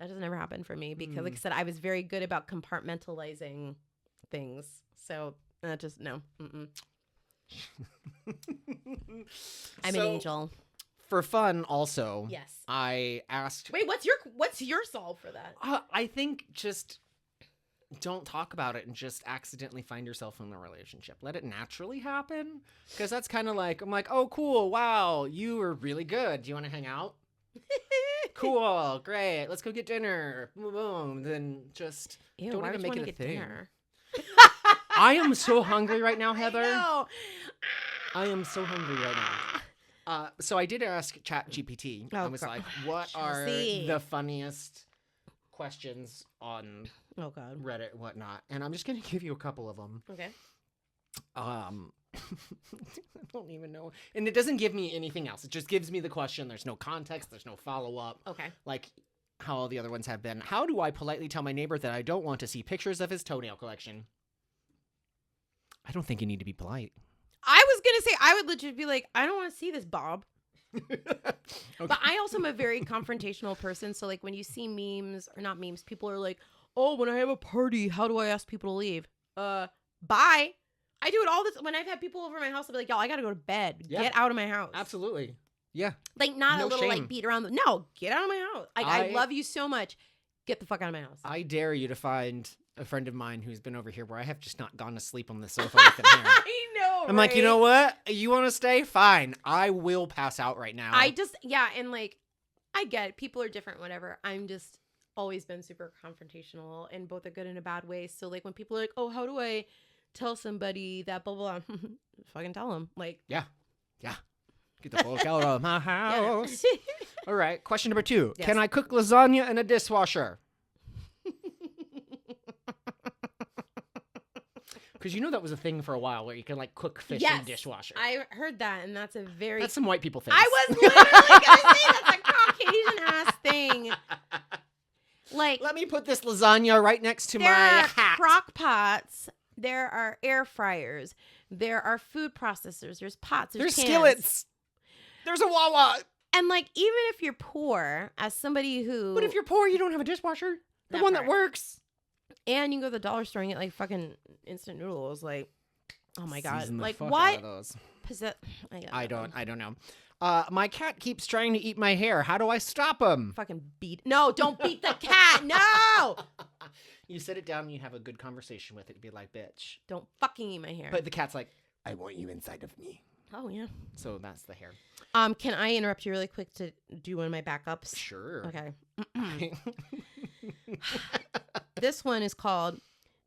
Speaker 2: doesn't ever happen for me because, like I said, I was very good about compartmentalizing things. So, just, no. I'm an angel.
Speaker 1: For fun, also.
Speaker 2: Yes.
Speaker 1: I asked.
Speaker 2: Wait, what's your solve for that?
Speaker 1: I think just don't talk about it and just accidentally find yourself in a relationship. Let it naturally happen. Because that's kind of like, I'm like, oh, cool. Wow. You were really good. Do you want to hang out? Cool. Great. Let's go get dinner. Boom, boom. Then just don't even make it a thing. Dinner? I am so hungry right now, Heather. I am so hungry right now. So I did ask ChatGPT. I was like, what are the funniest questions on Reddit and whatnot? And I'm just going to give you a couple of them.
Speaker 2: Okay.
Speaker 1: I don't even know. And it doesn't give me anything else. It just gives me the question. There's no context. There's no follow-up.
Speaker 2: Okay.
Speaker 1: Like how all the other ones have been. How do I politely tell my neighbor that I don't want to see pictures of his toenail collection? I don't think you need to be polite.
Speaker 2: I was going to say, I would legit be like, I don't want to see this, Bob. Okay. But I also am a very confrontational person. So like when you see memes or not memes, people are like, oh, when I have a party, how do I ask people to leave? Bye. I do it all this. When I've had people over my house, I'll be like, y'all, I got to go to bed. Yeah. Get out of my house.
Speaker 1: Absolutely. Yeah.
Speaker 2: Like not a little shame. Like beat around the, no, get out of my house. Like I love you so much. Get the fuck out of my house.
Speaker 1: I dare you to find a friend of mine who's been over here where I have just not gone to sleep on the sofa with him here.
Speaker 2: I know,
Speaker 1: I'm like, you know what? You want to stay? Fine. I will pass out right now.
Speaker 2: And like, I get it. People are different, whatever. I'm just always been super confrontational in both a good and a bad way. So like when people are like, oh, how do I tell somebody that blah, blah, blah. Fucking tell them. Like,
Speaker 1: yeah. Get the fuck out of my house. All right. Question number 2. Yes. Can I cook lasagna in a dishwasher? Because you know that was a thing for a while where you can like cook fish in a dishwasher.
Speaker 2: I heard that, and that's
Speaker 1: some white people thing.
Speaker 2: I was literally gonna say that's a Caucasian ass thing. Like,
Speaker 1: let me put this lasagna right next to my hat.
Speaker 2: There are crock pots. There are air fryers. There are food processors. There's pots. There's cans.
Speaker 1: Skillets. There's a Wawa.
Speaker 2: And like, even if you're poor, as somebody who...
Speaker 1: But if you're poor, you don't have a dishwasher. The one that works.
Speaker 2: And you can go to the dollar store and get like fucking instant noodles. Like, oh my God.
Speaker 1: Season
Speaker 2: like,
Speaker 1: what?
Speaker 2: I
Speaker 1: don't know. My cat keeps trying to eat my hair. How do I stop him?
Speaker 2: Fucking beat. No, don't beat the cat. No.
Speaker 1: You sit it down and you have a good conversation with it. Be like, bitch.
Speaker 2: Don't fucking eat my hair.
Speaker 1: But the cat's like, I want you inside of me.
Speaker 2: Oh, yeah.
Speaker 1: So that's the hair.
Speaker 2: Can I interrupt you really quick to do one of my backups?
Speaker 1: Sure.
Speaker 2: Okay. This one is called,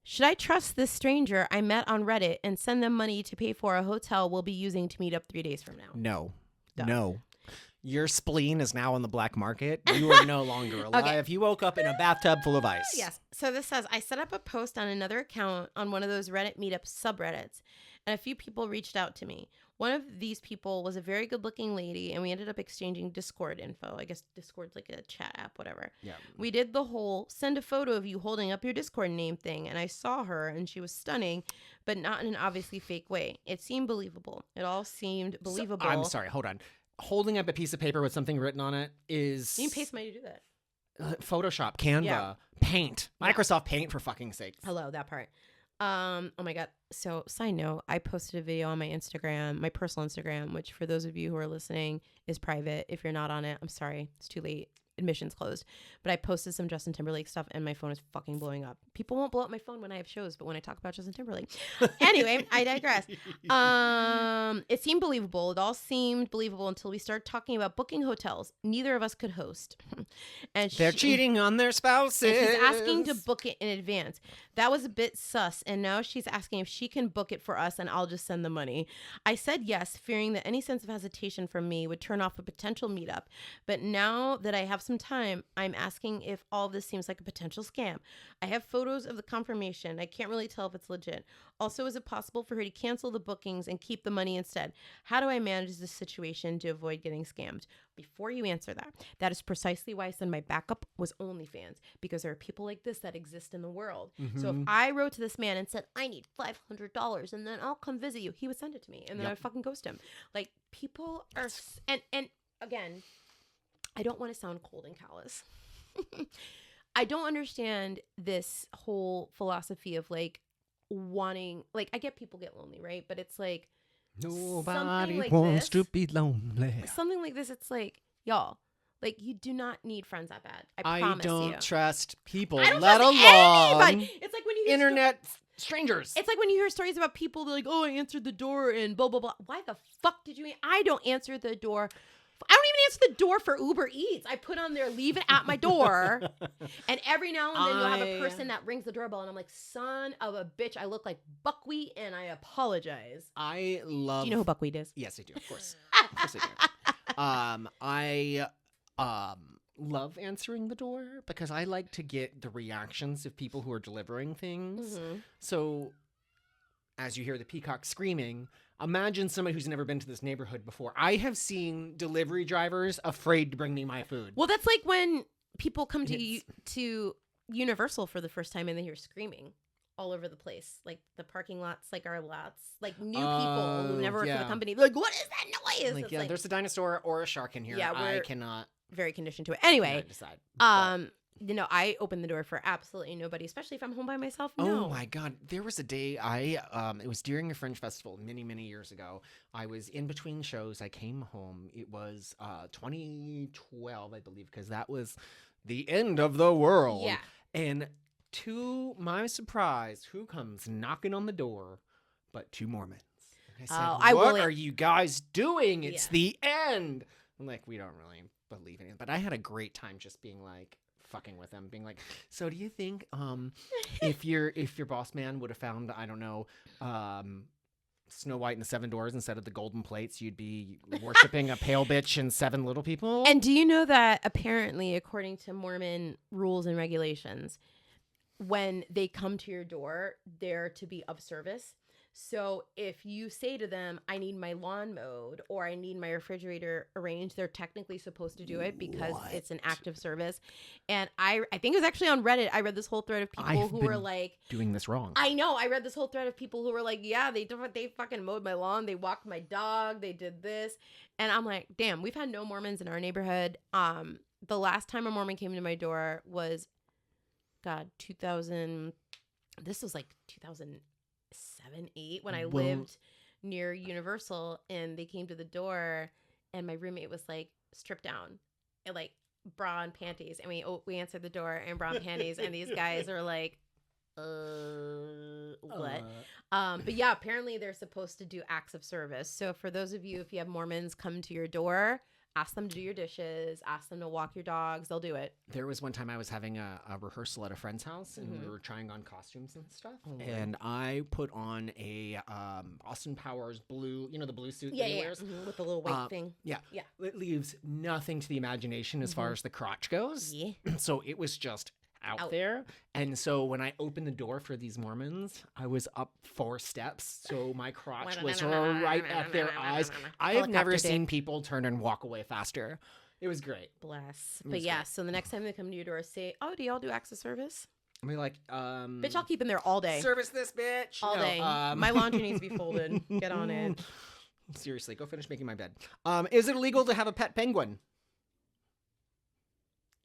Speaker 2: should I trust this stranger I met on Reddit and send them money to pay for a hotel we'll be using to meet up 3 days from now?
Speaker 1: No.
Speaker 2: Duh.
Speaker 1: No. Your spleen is now on the black market. You are no longer alive. Okay. You woke up in a bathtub full of ice.
Speaker 2: Yes. So this says, I set up a post on another account on one of those Reddit meetup subreddits, and a few people reached out to me. One of these people was a very good-looking lady, and we ended up exchanging Discord info. I guess Discord's like a chat app, whatever. Yeah. We did the whole send a photo of you holding up your Discord name thing, and I saw her, and she was stunning, but not in an obviously fake way. It seemed believable. It all seemed believable.
Speaker 1: I'm sorry, hold on. Holding up a piece of paper with something written on it is...
Speaker 2: You can pay somebody to do that.
Speaker 1: Photoshop, Canva, Paint, Microsoft Paint, for fucking sakes.
Speaker 2: Hello, that part. Oh my God. So side note, I posted a video on my Instagram, my personal Instagram, which for those of you who are listening is private. If you're not on it, I'm sorry. It's too late. Admissions closed. But I posted some Justin Timberlake stuff and my phone is fucking blowing up. People won't blow up my phone when I have shows, but when I talk about Justin Timberlake. Anyway, I digress. It seemed believable. It all seemed believable until we started talking about booking hotels. Neither of us could host. And
Speaker 1: they're cheating on their spouses.
Speaker 2: And she's asking to book it in advance. That was a bit sus. And now she's asking if she can book it for us and I'll just send the money. I said yes, fearing that any sense of hesitation from me would turn off a potential meetup. But now that I have some time, I'm asking if all of this seems like a potential scam. I have photos of the confirmation. I can't really tell if it's legit. Also, is it possible for her to cancel the bookings and keep the money instead? How do I manage this situation to avoid getting scammed? Before you answer that, that is precisely why I said my backup was OnlyFans, because there are people like this that exist in the world. Mm-hmm. So if I wrote to this man and said, I need $500 and then I'll come visit you, he would send it to me and then I'd fucking ghost him. Like, people are, and again, I don't want to sound cold and callous. I don't understand this whole philosophy of like wanting, like, I get people get lonely, right? But it's like,
Speaker 1: nobody like wants to be lonely.
Speaker 2: Something like this, it's like, y'all, like, you do not need friends that bad. I promise you.
Speaker 1: I don't trust people,
Speaker 2: I don't
Speaker 1: let
Speaker 2: trust
Speaker 1: alone
Speaker 2: anybody. It's like when you hear
Speaker 1: internet strangers.
Speaker 2: It's like when you hear stories about people, they're like, oh, I answered the door and blah, blah, blah. Why the fuck did you? I don't answer the door. I don't even answer the door for Uber Eats. I put on there, leave it at my door. And every now and then you'll have a person that rings the doorbell and I'm like, son of a bitch, I look like buckwheat and I apologize.
Speaker 1: I love...
Speaker 2: Do you know who buckwheat is?
Speaker 1: Yes, I do, of course. Of course I do. I love answering the door because I like to get the reactions of people who are delivering things. Mm-hmm. So as you hear the peacock screaming... Imagine somebody who's never been to this neighborhood before. I have seen delivery drivers afraid to bring me my food.
Speaker 2: Well, that's like when people come to Universal for the first time and they hear screaming. all over the place. Like the parking lots, like our lots, like new people who never worked for the company. Like, what is that noise?
Speaker 1: Like, there's a dinosaur or a shark in here.
Speaker 2: Yeah,
Speaker 1: I cannot.
Speaker 2: Very conditioned to it. Anyway,
Speaker 1: decide.
Speaker 2: I open the door for absolutely nobody, especially if I'm home by myself. No.
Speaker 1: Oh my God. There was a day it was during a Fringe Festival many, many years ago. I was in between shows. I came home. It was 2012, I believe, because that was the end of the world.
Speaker 2: Yeah.
Speaker 1: And to my surprise, who comes knocking on the door but 2 Mormons? And I said, what are you guys doing? It's the end. I'm like, we don't really believe in it. But I had a great time just being like, fucking with them, being like, so do you think if your boss man would have found, I don't know, Snow White and the 7 Dwarfs instead of the golden plates, you'd be worshiping a pale bitch and 7 little people?
Speaker 2: And do you know that apparently, according to Mormon rules and regulations, when they come to your door, they're to be of service. So if you say to them, I need my lawn mowed or I need my refrigerator arranged, they're technically supposed to do it because it's an act of service. And I think it was actually on Reddit. I read this whole thread of people who were like,
Speaker 1: doing this wrong.
Speaker 2: I know. I read this whole thread of people who were like, yeah, they fucking mowed my lawn. They walked my dog. They did this. And I'm like, damn, we've had no Mormons in our neighborhood. The last time a Mormon came to my door was, 2000. This was like 2007, 2008 when I lived near Universal, and they came to the door and my roommate was like stripped down and like bra and panties, and we answered the door in bra and panties, and these guys are like, what? But yeah, apparently they're supposed to do acts of service. So for those of you, if you have Mormons come to your door, ask them to do your dishes, ask them to walk your dogs. They'll do it.
Speaker 1: There was one time I was having a rehearsal at a friend's house, and we were trying on costumes and stuff. And I put on a Austin Powers blue, the blue suit that he wears.
Speaker 2: With the little white thing.
Speaker 1: Yeah. It leaves nothing to the imagination as far as the crotch goes.
Speaker 2: Yeah.
Speaker 1: So it was just out there. And so when I opened the door for these Mormons, I was up 4 steps. So my crotch was right at their eyes. I have never seen people turn and walk away faster. It was great.
Speaker 2: Bless. But yeah, so the next time they come to your door, say, oh, do y'all do acts of service?
Speaker 1: I mean, like,
Speaker 2: bitch, I'll keep them there all day.
Speaker 1: Service this bitch.
Speaker 2: All day. My laundry needs to be folded. Get on it.
Speaker 1: Seriously, go finish making my bed. Is it illegal to have a pet penguin?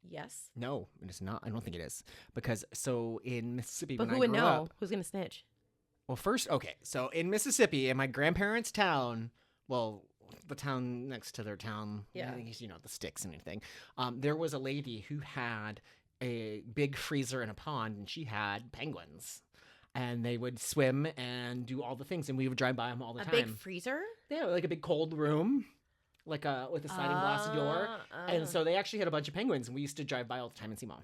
Speaker 2: Yes.
Speaker 1: No, it is not. I don't think it is. Because so in Mississippi,
Speaker 2: but
Speaker 1: when
Speaker 2: who
Speaker 1: I
Speaker 2: would
Speaker 1: grew
Speaker 2: know?
Speaker 1: up,
Speaker 2: Who's going to snitch?
Speaker 1: Well, first, okay. So in Mississippi, in my grandparents' town, well, the town next to their town, the sticks and everything, there was a lady who had a big freezer and a pond, and she had penguins. And they would swim and do all the things, and we would drive by them all the time.
Speaker 2: A big freezer?
Speaker 1: Yeah, like a big cold room. With a sliding glass door. And so they actually had a bunch of penguins, and we used to drive by all the time and see them.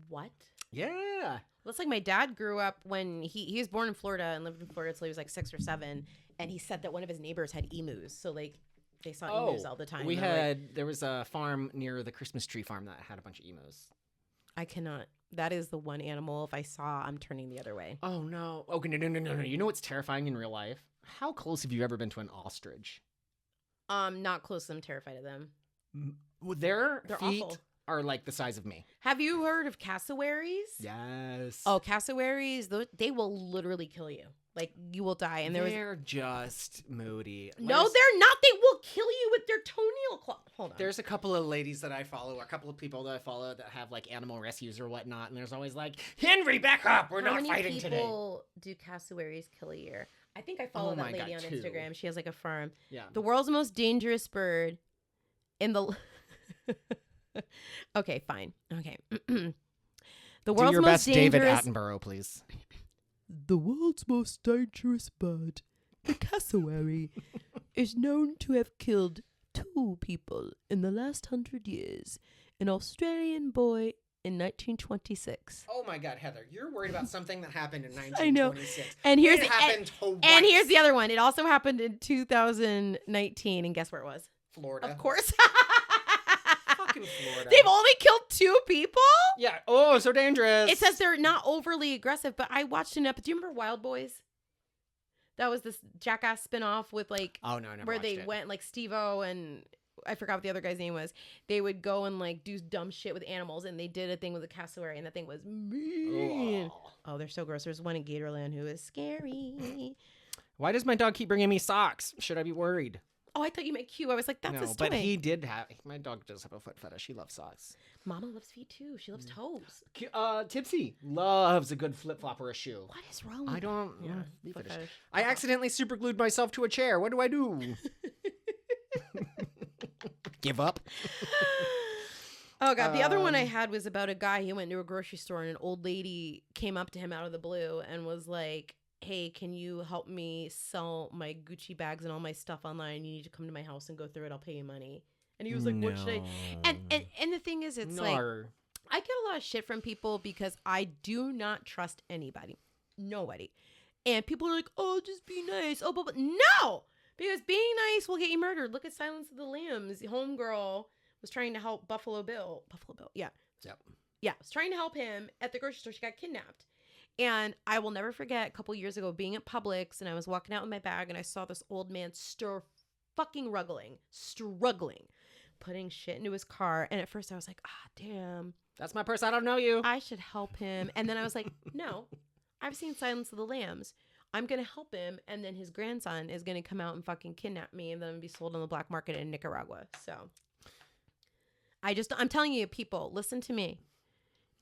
Speaker 2: What?
Speaker 1: Yeah.
Speaker 2: Looks like my dad grew up when he was born in Florida and lived in Florida until he was like 6 or 7. And he said that one of his neighbors had emus. So like they saw emus all the time.
Speaker 1: There was a farm near the Christmas tree farm that had a bunch of emus.
Speaker 2: I cannot. That is the one animal, if I saw, I'm turning the other way.
Speaker 1: Oh, no. Okay, no. You know what's terrifying in real life? How close have you ever been to an ostrich?
Speaker 2: Not close. I'm terrified of them.
Speaker 1: Their
Speaker 2: They're
Speaker 1: feet
Speaker 2: awful.
Speaker 1: Are like the size of me.
Speaker 2: Have you heard of cassowaries?
Speaker 1: Yes.
Speaker 2: Oh, cassowaries, they will literally kill you. Like, you will die. And
Speaker 1: they're just moody.
Speaker 2: No, they're not. They will kill you with their toenail claw. Hold on.
Speaker 1: There's a couple of ladies that I follow, a couple of people that I follow that have like animal rescues or whatnot, and there's always like, Henry, back up. We're not fighting today. How many
Speaker 2: people do cassowaries kill a year? I think I follow that lady on
Speaker 1: 2.
Speaker 2: Instagram. She has like a farm.
Speaker 1: Yeah.
Speaker 2: The world's most dangerous bird in the... Okay, fine. Okay. The world's
Speaker 1: Do your
Speaker 2: most
Speaker 1: best
Speaker 2: dangerous...
Speaker 1: David Attenborough, please.
Speaker 3: The world's most dangerous bird, the cassowary, is known to have killed 2 people in the last 100 years. An Australian boy in 1926.
Speaker 1: Oh my God, Heather, you're worried about something that happened in 1926.
Speaker 2: I know. And here's the other one. It also happened in 2019, and guess where it was?
Speaker 1: Florida.
Speaker 2: Of course.
Speaker 1: Fucking Florida.
Speaker 2: They've only killed 2 people?
Speaker 1: Yeah. Oh, so dangerous.
Speaker 2: It says they're not overly aggressive, but I watched an episode. Do you remember Wild Boys? That was this Jackass spinoff with like...
Speaker 1: Oh, no, I never
Speaker 2: where
Speaker 1: watched
Speaker 2: they
Speaker 1: it.
Speaker 2: went like Steve-O and... I forgot what the other guy's name was. They would go and like do dumb shit with animals, and they did a thing with a cassowary, and that thing was mean. Oh, they're so gross. There's one in Gatorland who is scary.
Speaker 1: Why does my dog keep bringing me socks? Should I be worried?
Speaker 2: Oh, I thought you meant Q. I was like, that's
Speaker 1: no,
Speaker 2: his
Speaker 1: but
Speaker 2: toy.
Speaker 1: he did have. My dog does have a foot fetish. He loves socks.
Speaker 2: Mama loves feet too. She loves toes.
Speaker 1: Tipsy loves a good flip flop or a shoe.
Speaker 2: What is wrong with
Speaker 1: I don't.
Speaker 2: Yeah,
Speaker 1: Fetish.
Speaker 2: fetish.
Speaker 1: I accidentally superglued myself to a chair. What do I do? Give up.
Speaker 2: Oh God, the other one I had was about a guy. He went to a grocery store and an old lady came up to him out of the blue and was like, hey, can you help me sell my Gucci bags and all my stuff online? You need to come to my house and go through it. I'll pay you money. And he was like, what should I? And the thing is, it's like, I get a lot of shit from people because I do not trust anybody. Nobody. And people are like, oh, just be nice. Oh, but no! Because being nice will get you murdered. Look at Silence of the Lambs. The homegirl was trying to help Buffalo Bill. Yeah.
Speaker 1: Yep.
Speaker 2: Yeah, was trying to help him at the grocery store. She got kidnapped. And I will never forget a couple years ago being at Publix and I was walking out with my bag and I saw this old man struggling, putting shit into his car. And at first I was like, damn.
Speaker 1: That's my purse. I don't know you.
Speaker 2: I should help him. And then I was like, no, I've seen Silence of the Lambs. I'm going to help him. And then his grandson is going to come out and fucking kidnap me and then be sold on the black market in Nicaragua. So I'm telling you, people, listen to me.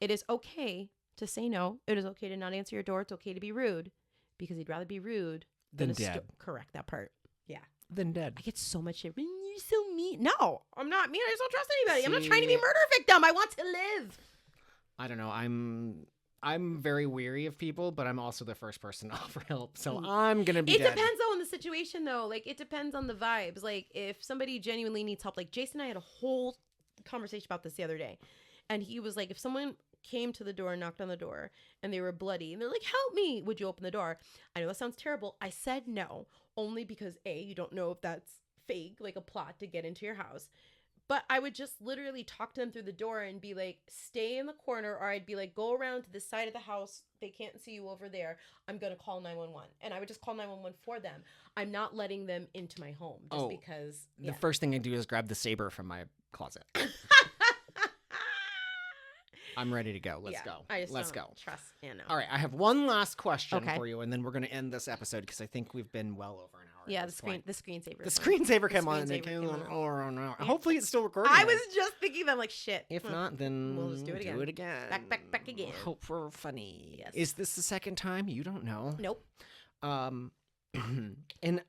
Speaker 2: It is okay to say no. It is okay to not answer your door. It's okay to be rude because he'd rather be rude
Speaker 1: than dead.
Speaker 2: Correct that part. Yeah.
Speaker 1: Than dead.
Speaker 2: I get so much shit. You're so mean. No, I'm not mean. I just don't trust anybody. I'm not trying to be a murder victim. I want to live.
Speaker 1: I don't know. I'm very weary of people, but I'm also the first person to offer help. So I'm going to be dead.
Speaker 2: Depends though on the situation though. Like it depends on the vibes. Like if somebody genuinely needs help, like Jason and I had a whole conversation about this the other day. And he was like, if someone came to the door and knocked on the door and they were bloody and they're like, help me, would you open the door? I know that sounds terrible. I said no, only because you don't know if that's fake, like a plot to get into your house. But I would just literally talk to them through the door and be like, stay in the corner, or I'd be like, go around to this side of the house. They can't see you over there. I'm going to call 911. And I would just call 911 for them. I'm not letting them into my home just because.
Speaker 1: The first thing I do is grab the saber from my closet. I'm ready to go. Let's go. Let's go.
Speaker 2: Trust Anna.
Speaker 1: All right. I have one last question for you, and then we're going to end this episode because I think we've been well over an hour.
Speaker 2: Yeah, the screensaver.
Speaker 1: The screensaver came on and it came on. Hopefully it's still recording.
Speaker 2: I was just thinking that, like, shit.
Speaker 1: If not, then
Speaker 2: we'll just do it again. Back again.
Speaker 1: Hope for funny.
Speaker 2: Yes.
Speaker 1: Is this the second time? You don't know.
Speaker 2: Nope.
Speaker 1: And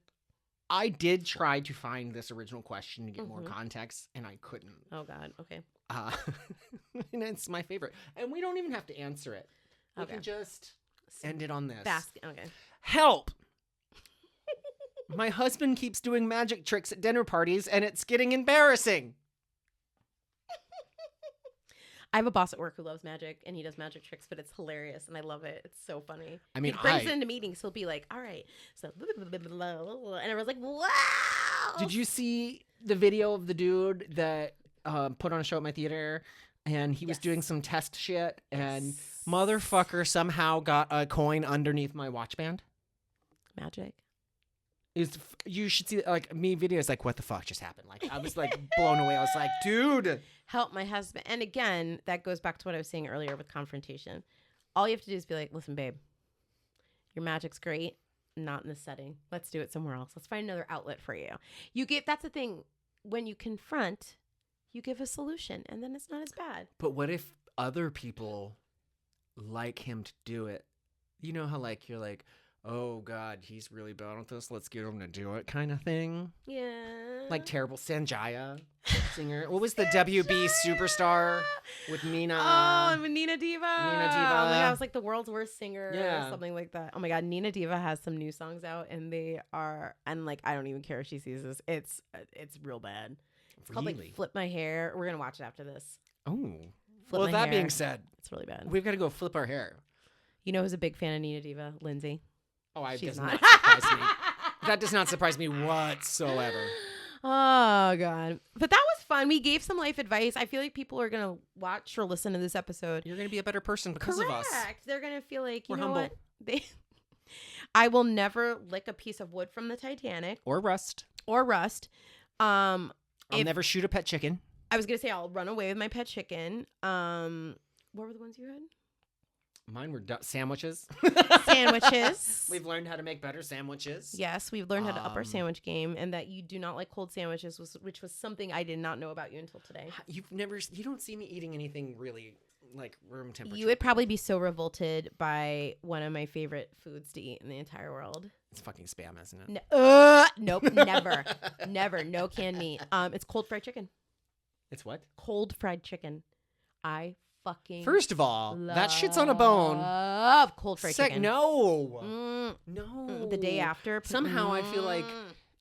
Speaker 1: I did try to find this original question to get more context, and I couldn't.
Speaker 2: Oh, God. Okay.
Speaker 1: And it's my favorite. And we don't even have to answer it. We can just end it on this.
Speaker 2: Okay.
Speaker 1: Help! My husband keeps doing magic tricks at dinner parties, and it's getting embarrassing.
Speaker 2: I have a boss at work who loves magic, and he does magic tricks, but it's hilarious, and I love it. It's so funny.
Speaker 1: I mean,
Speaker 2: he brings it into meetings. He'll be like, all right, so, and everyone's like, wow.
Speaker 1: Did you see the video of the dude that put on a show at my theater, and he was doing some test shit, and motherfucker somehow got a coin underneath my watch band?
Speaker 2: Magic.
Speaker 1: You should see like me videos like what the fuck just happened. Like I was like blown away. I was like, dude,
Speaker 2: help my husband. And again, that goes back to what I was saying earlier with confrontation. All you have to do is be like, listen, babe, your magic's great, not in this setting. Let's do it somewhere else. Let's find another outlet for you. That's the thing. When you confront, you give a solution, and then it's not as bad.
Speaker 1: But what if other people like him to do it? You know how like you're like, oh God, he's really bad at this. Let's get him to do it, kind of thing.
Speaker 2: Yeah.
Speaker 1: Like terrible Sanjaya singer. What was the WB superstar with Nina?
Speaker 2: Oh, Nina Diva.
Speaker 1: Nina Diva.
Speaker 2: Oh my God, I was like the world's worst singer or something like that. Oh my God, Nina Diva has some new songs out, and they are, and like I don't even care if she sees this. It's real bad. It's called like Flip My Hair. We're gonna watch it after this.
Speaker 1: Oh. Well, that being said,
Speaker 2: it's really bad.
Speaker 1: We've got to go flip our hair.
Speaker 2: You know who's a big fan of Nina Diva? Lindsay.
Speaker 1: Oh, does not surprise me. That does not surprise me whatsoever.
Speaker 2: Oh, God. But that was fun. We gave some life advice. I feel like people are going to watch or listen to this episode.
Speaker 1: You're going to be a better person because of us.
Speaker 2: Correct. They're going to feel like,
Speaker 1: We're
Speaker 2: you know
Speaker 1: humble.
Speaker 2: what? I will never lick a piece of wood from the Titanic.
Speaker 1: Or rust.
Speaker 2: I'll
Speaker 1: never shoot a pet chicken.
Speaker 2: I was going to say I'll run away with my pet chicken. What were the ones you had?
Speaker 1: Mine were sandwiches.
Speaker 2: Sandwiches.
Speaker 1: We've learned how to make better sandwiches.
Speaker 2: Yes, we've learned how to up our sandwich game, and that you do not like cold sandwiches, which was something I did not know about you until today.
Speaker 1: You don't see me eating anything really like room temperature.
Speaker 2: You would probably be so revolted by one of my favorite foods to eat in the entire world.
Speaker 1: It's fucking spam, isn't it?
Speaker 2: Nope, never, never, no canned meat. It's cold fried chicken.
Speaker 1: It's what?
Speaker 2: Cold fried chicken. I fucking
Speaker 1: First of all, that shit's on a bone.
Speaker 2: Love cold fried chicken.
Speaker 1: No. No.
Speaker 2: The day after.
Speaker 1: Somehow I feel like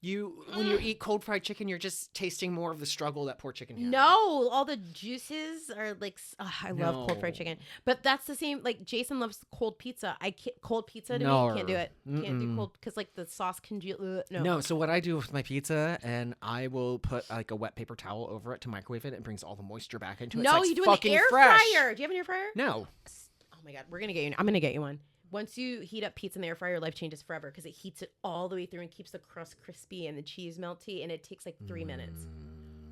Speaker 1: when you eat cold fried chicken, you're just tasting more of the struggle that poor chicken had.
Speaker 2: No, all the juices are like, I love cold fried chicken. But that's the same, like Jason loves cold pizza. Cold pizza to me, can't do it. Can't do cold, because like the sauce congeal.
Speaker 1: No, so what I do with my pizza, and I will put like a wet paper towel over it to microwave it. It brings all the moisture back into it.
Speaker 2: No,
Speaker 1: it's
Speaker 2: you do
Speaker 1: like
Speaker 2: it in the air
Speaker 1: fresh.
Speaker 2: fryer. Do you have an air fryer?
Speaker 1: No.
Speaker 2: Oh my God, I'm going to get you one. Once you heat up pizza in the air fryer, your life changes forever, because it heats it all the way through and keeps the crust crispy and the cheese melty, and it takes like 3 minutes.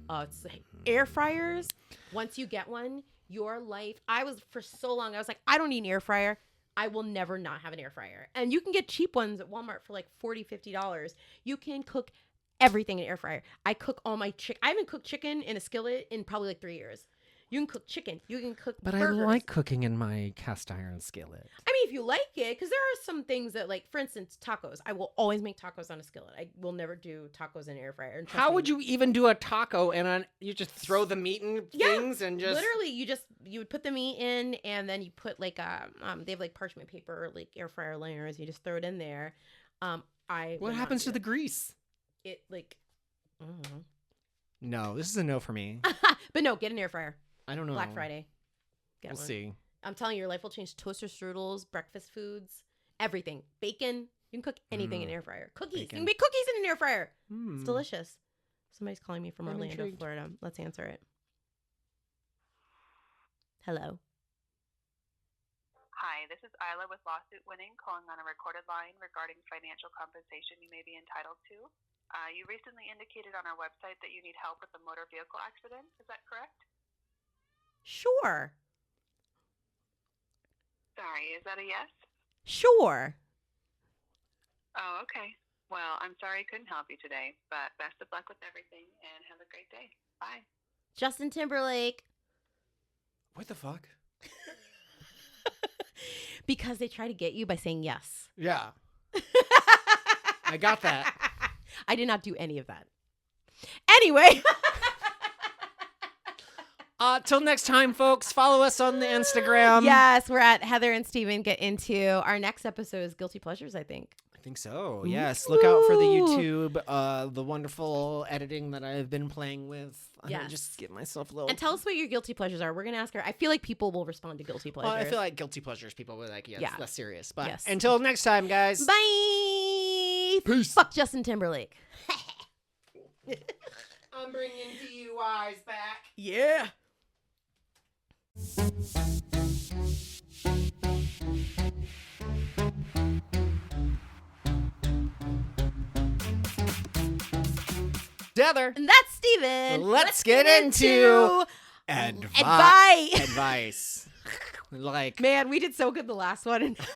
Speaker 2: It's like air fryers. Once you get one, your life. For so long, I was like, I don't need an air fryer. I will never not have an air fryer. And you can get cheap ones at Walmart for like $40, $50. You can cook everything in an air fryer. I cook all my chicken. I haven't cooked chicken in a skillet in probably like 3 years. You can cook chicken. You can cook burgers.
Speaker 1: I like cooking in my cast iron skillet.
Speaker 2: I mean, if you like it, because there are some things that, like, for instance, tacos. I will always make tacos on a skillet. I will never do tacos in an air fryer.
Speaker 1: How would you even do a taco and you just throw the meat in things and just...
Speaker 2: Literally, you would put the meat in, and then you put, like, they have, like, parchment paper, like, air fryer liners. You just throw it in there.
Speaker 1: What happens to the grease?
Speaker 2: It, like, I don't know.
Speaker 1: No, this is a no for me.
Speaker 2: But no, get an air fryer.
Speaker 1: I don't know.
Speaker 2: Black Friday. We'll
Speaker 1: see.
Speaker 2: I'm telling you, your life will change. Toaster strudels, breakfast foods, everything. Bacon. You can cook anything in an air fryer. Cookies. You can make cookies in an air fryer. It's delicious. Somebody's calling me from Orlando, Florida. Let's answer it. Hello.
Speaker 4: Hi, this is Isla with Lawsuit Winning, calling on a recorded line regarding financial compensation you may be entitled to. You recently indicated on our website that you need help with a motor vehicle accident. Is that correct?
Speaker 2: Sure.
Speaker 4: Sorry, is that a yes?
Speaker 2: Sure.
Speaker 4: Oh, okay. Well, I'm sorry I couldn't help you today, but best of luck with everything and have a great day. Bye.
Speaker 2: Justin Timberlake.
Speaker 1: What the fuck?
Speaker 2: Because they try to get you by saying yes.
Speaker 1: Yeah. I got that.
Speaker 2: I did not do any of that. Anyway.
Speaker 1: Till next time, folks, follow us on the Instagram.
Speaker 2: Yes, we're at Heather and Steven Get Into. Our next episode is Guilty Pleasures, I think.
Speaker 1: I think so. Yes. Look out for the YouTube, the wonderful editing that I've been playing with.
Speaker 2: Yes.
Speaker 1: Just get myself a little.
Speaker 2: And tell us what your guilty pleasures are. We're going to ask her. I feel like people will respond to guilty pleasures.
Speaker 1: I feel like guilty pleasures, people will like, it's less serious. But
Speaker 2: yes.
Speaker 1: Until next time, guys.
Speaker 2: Bye.
Speaker 1: Peace.
Speaker 2: Fuck Justin Timberlake.
Speaker 1: I'm bringing DUIs back.
Speaker 2: Yeah.
Speaker 1: Heather.
Speaker 2: And that's Steven.
Speaker 1: Let's get into advice.
Speaker 2: Advice.
Speaker 1: Advice. Like,
Speaker 2: man, we did so good the last one.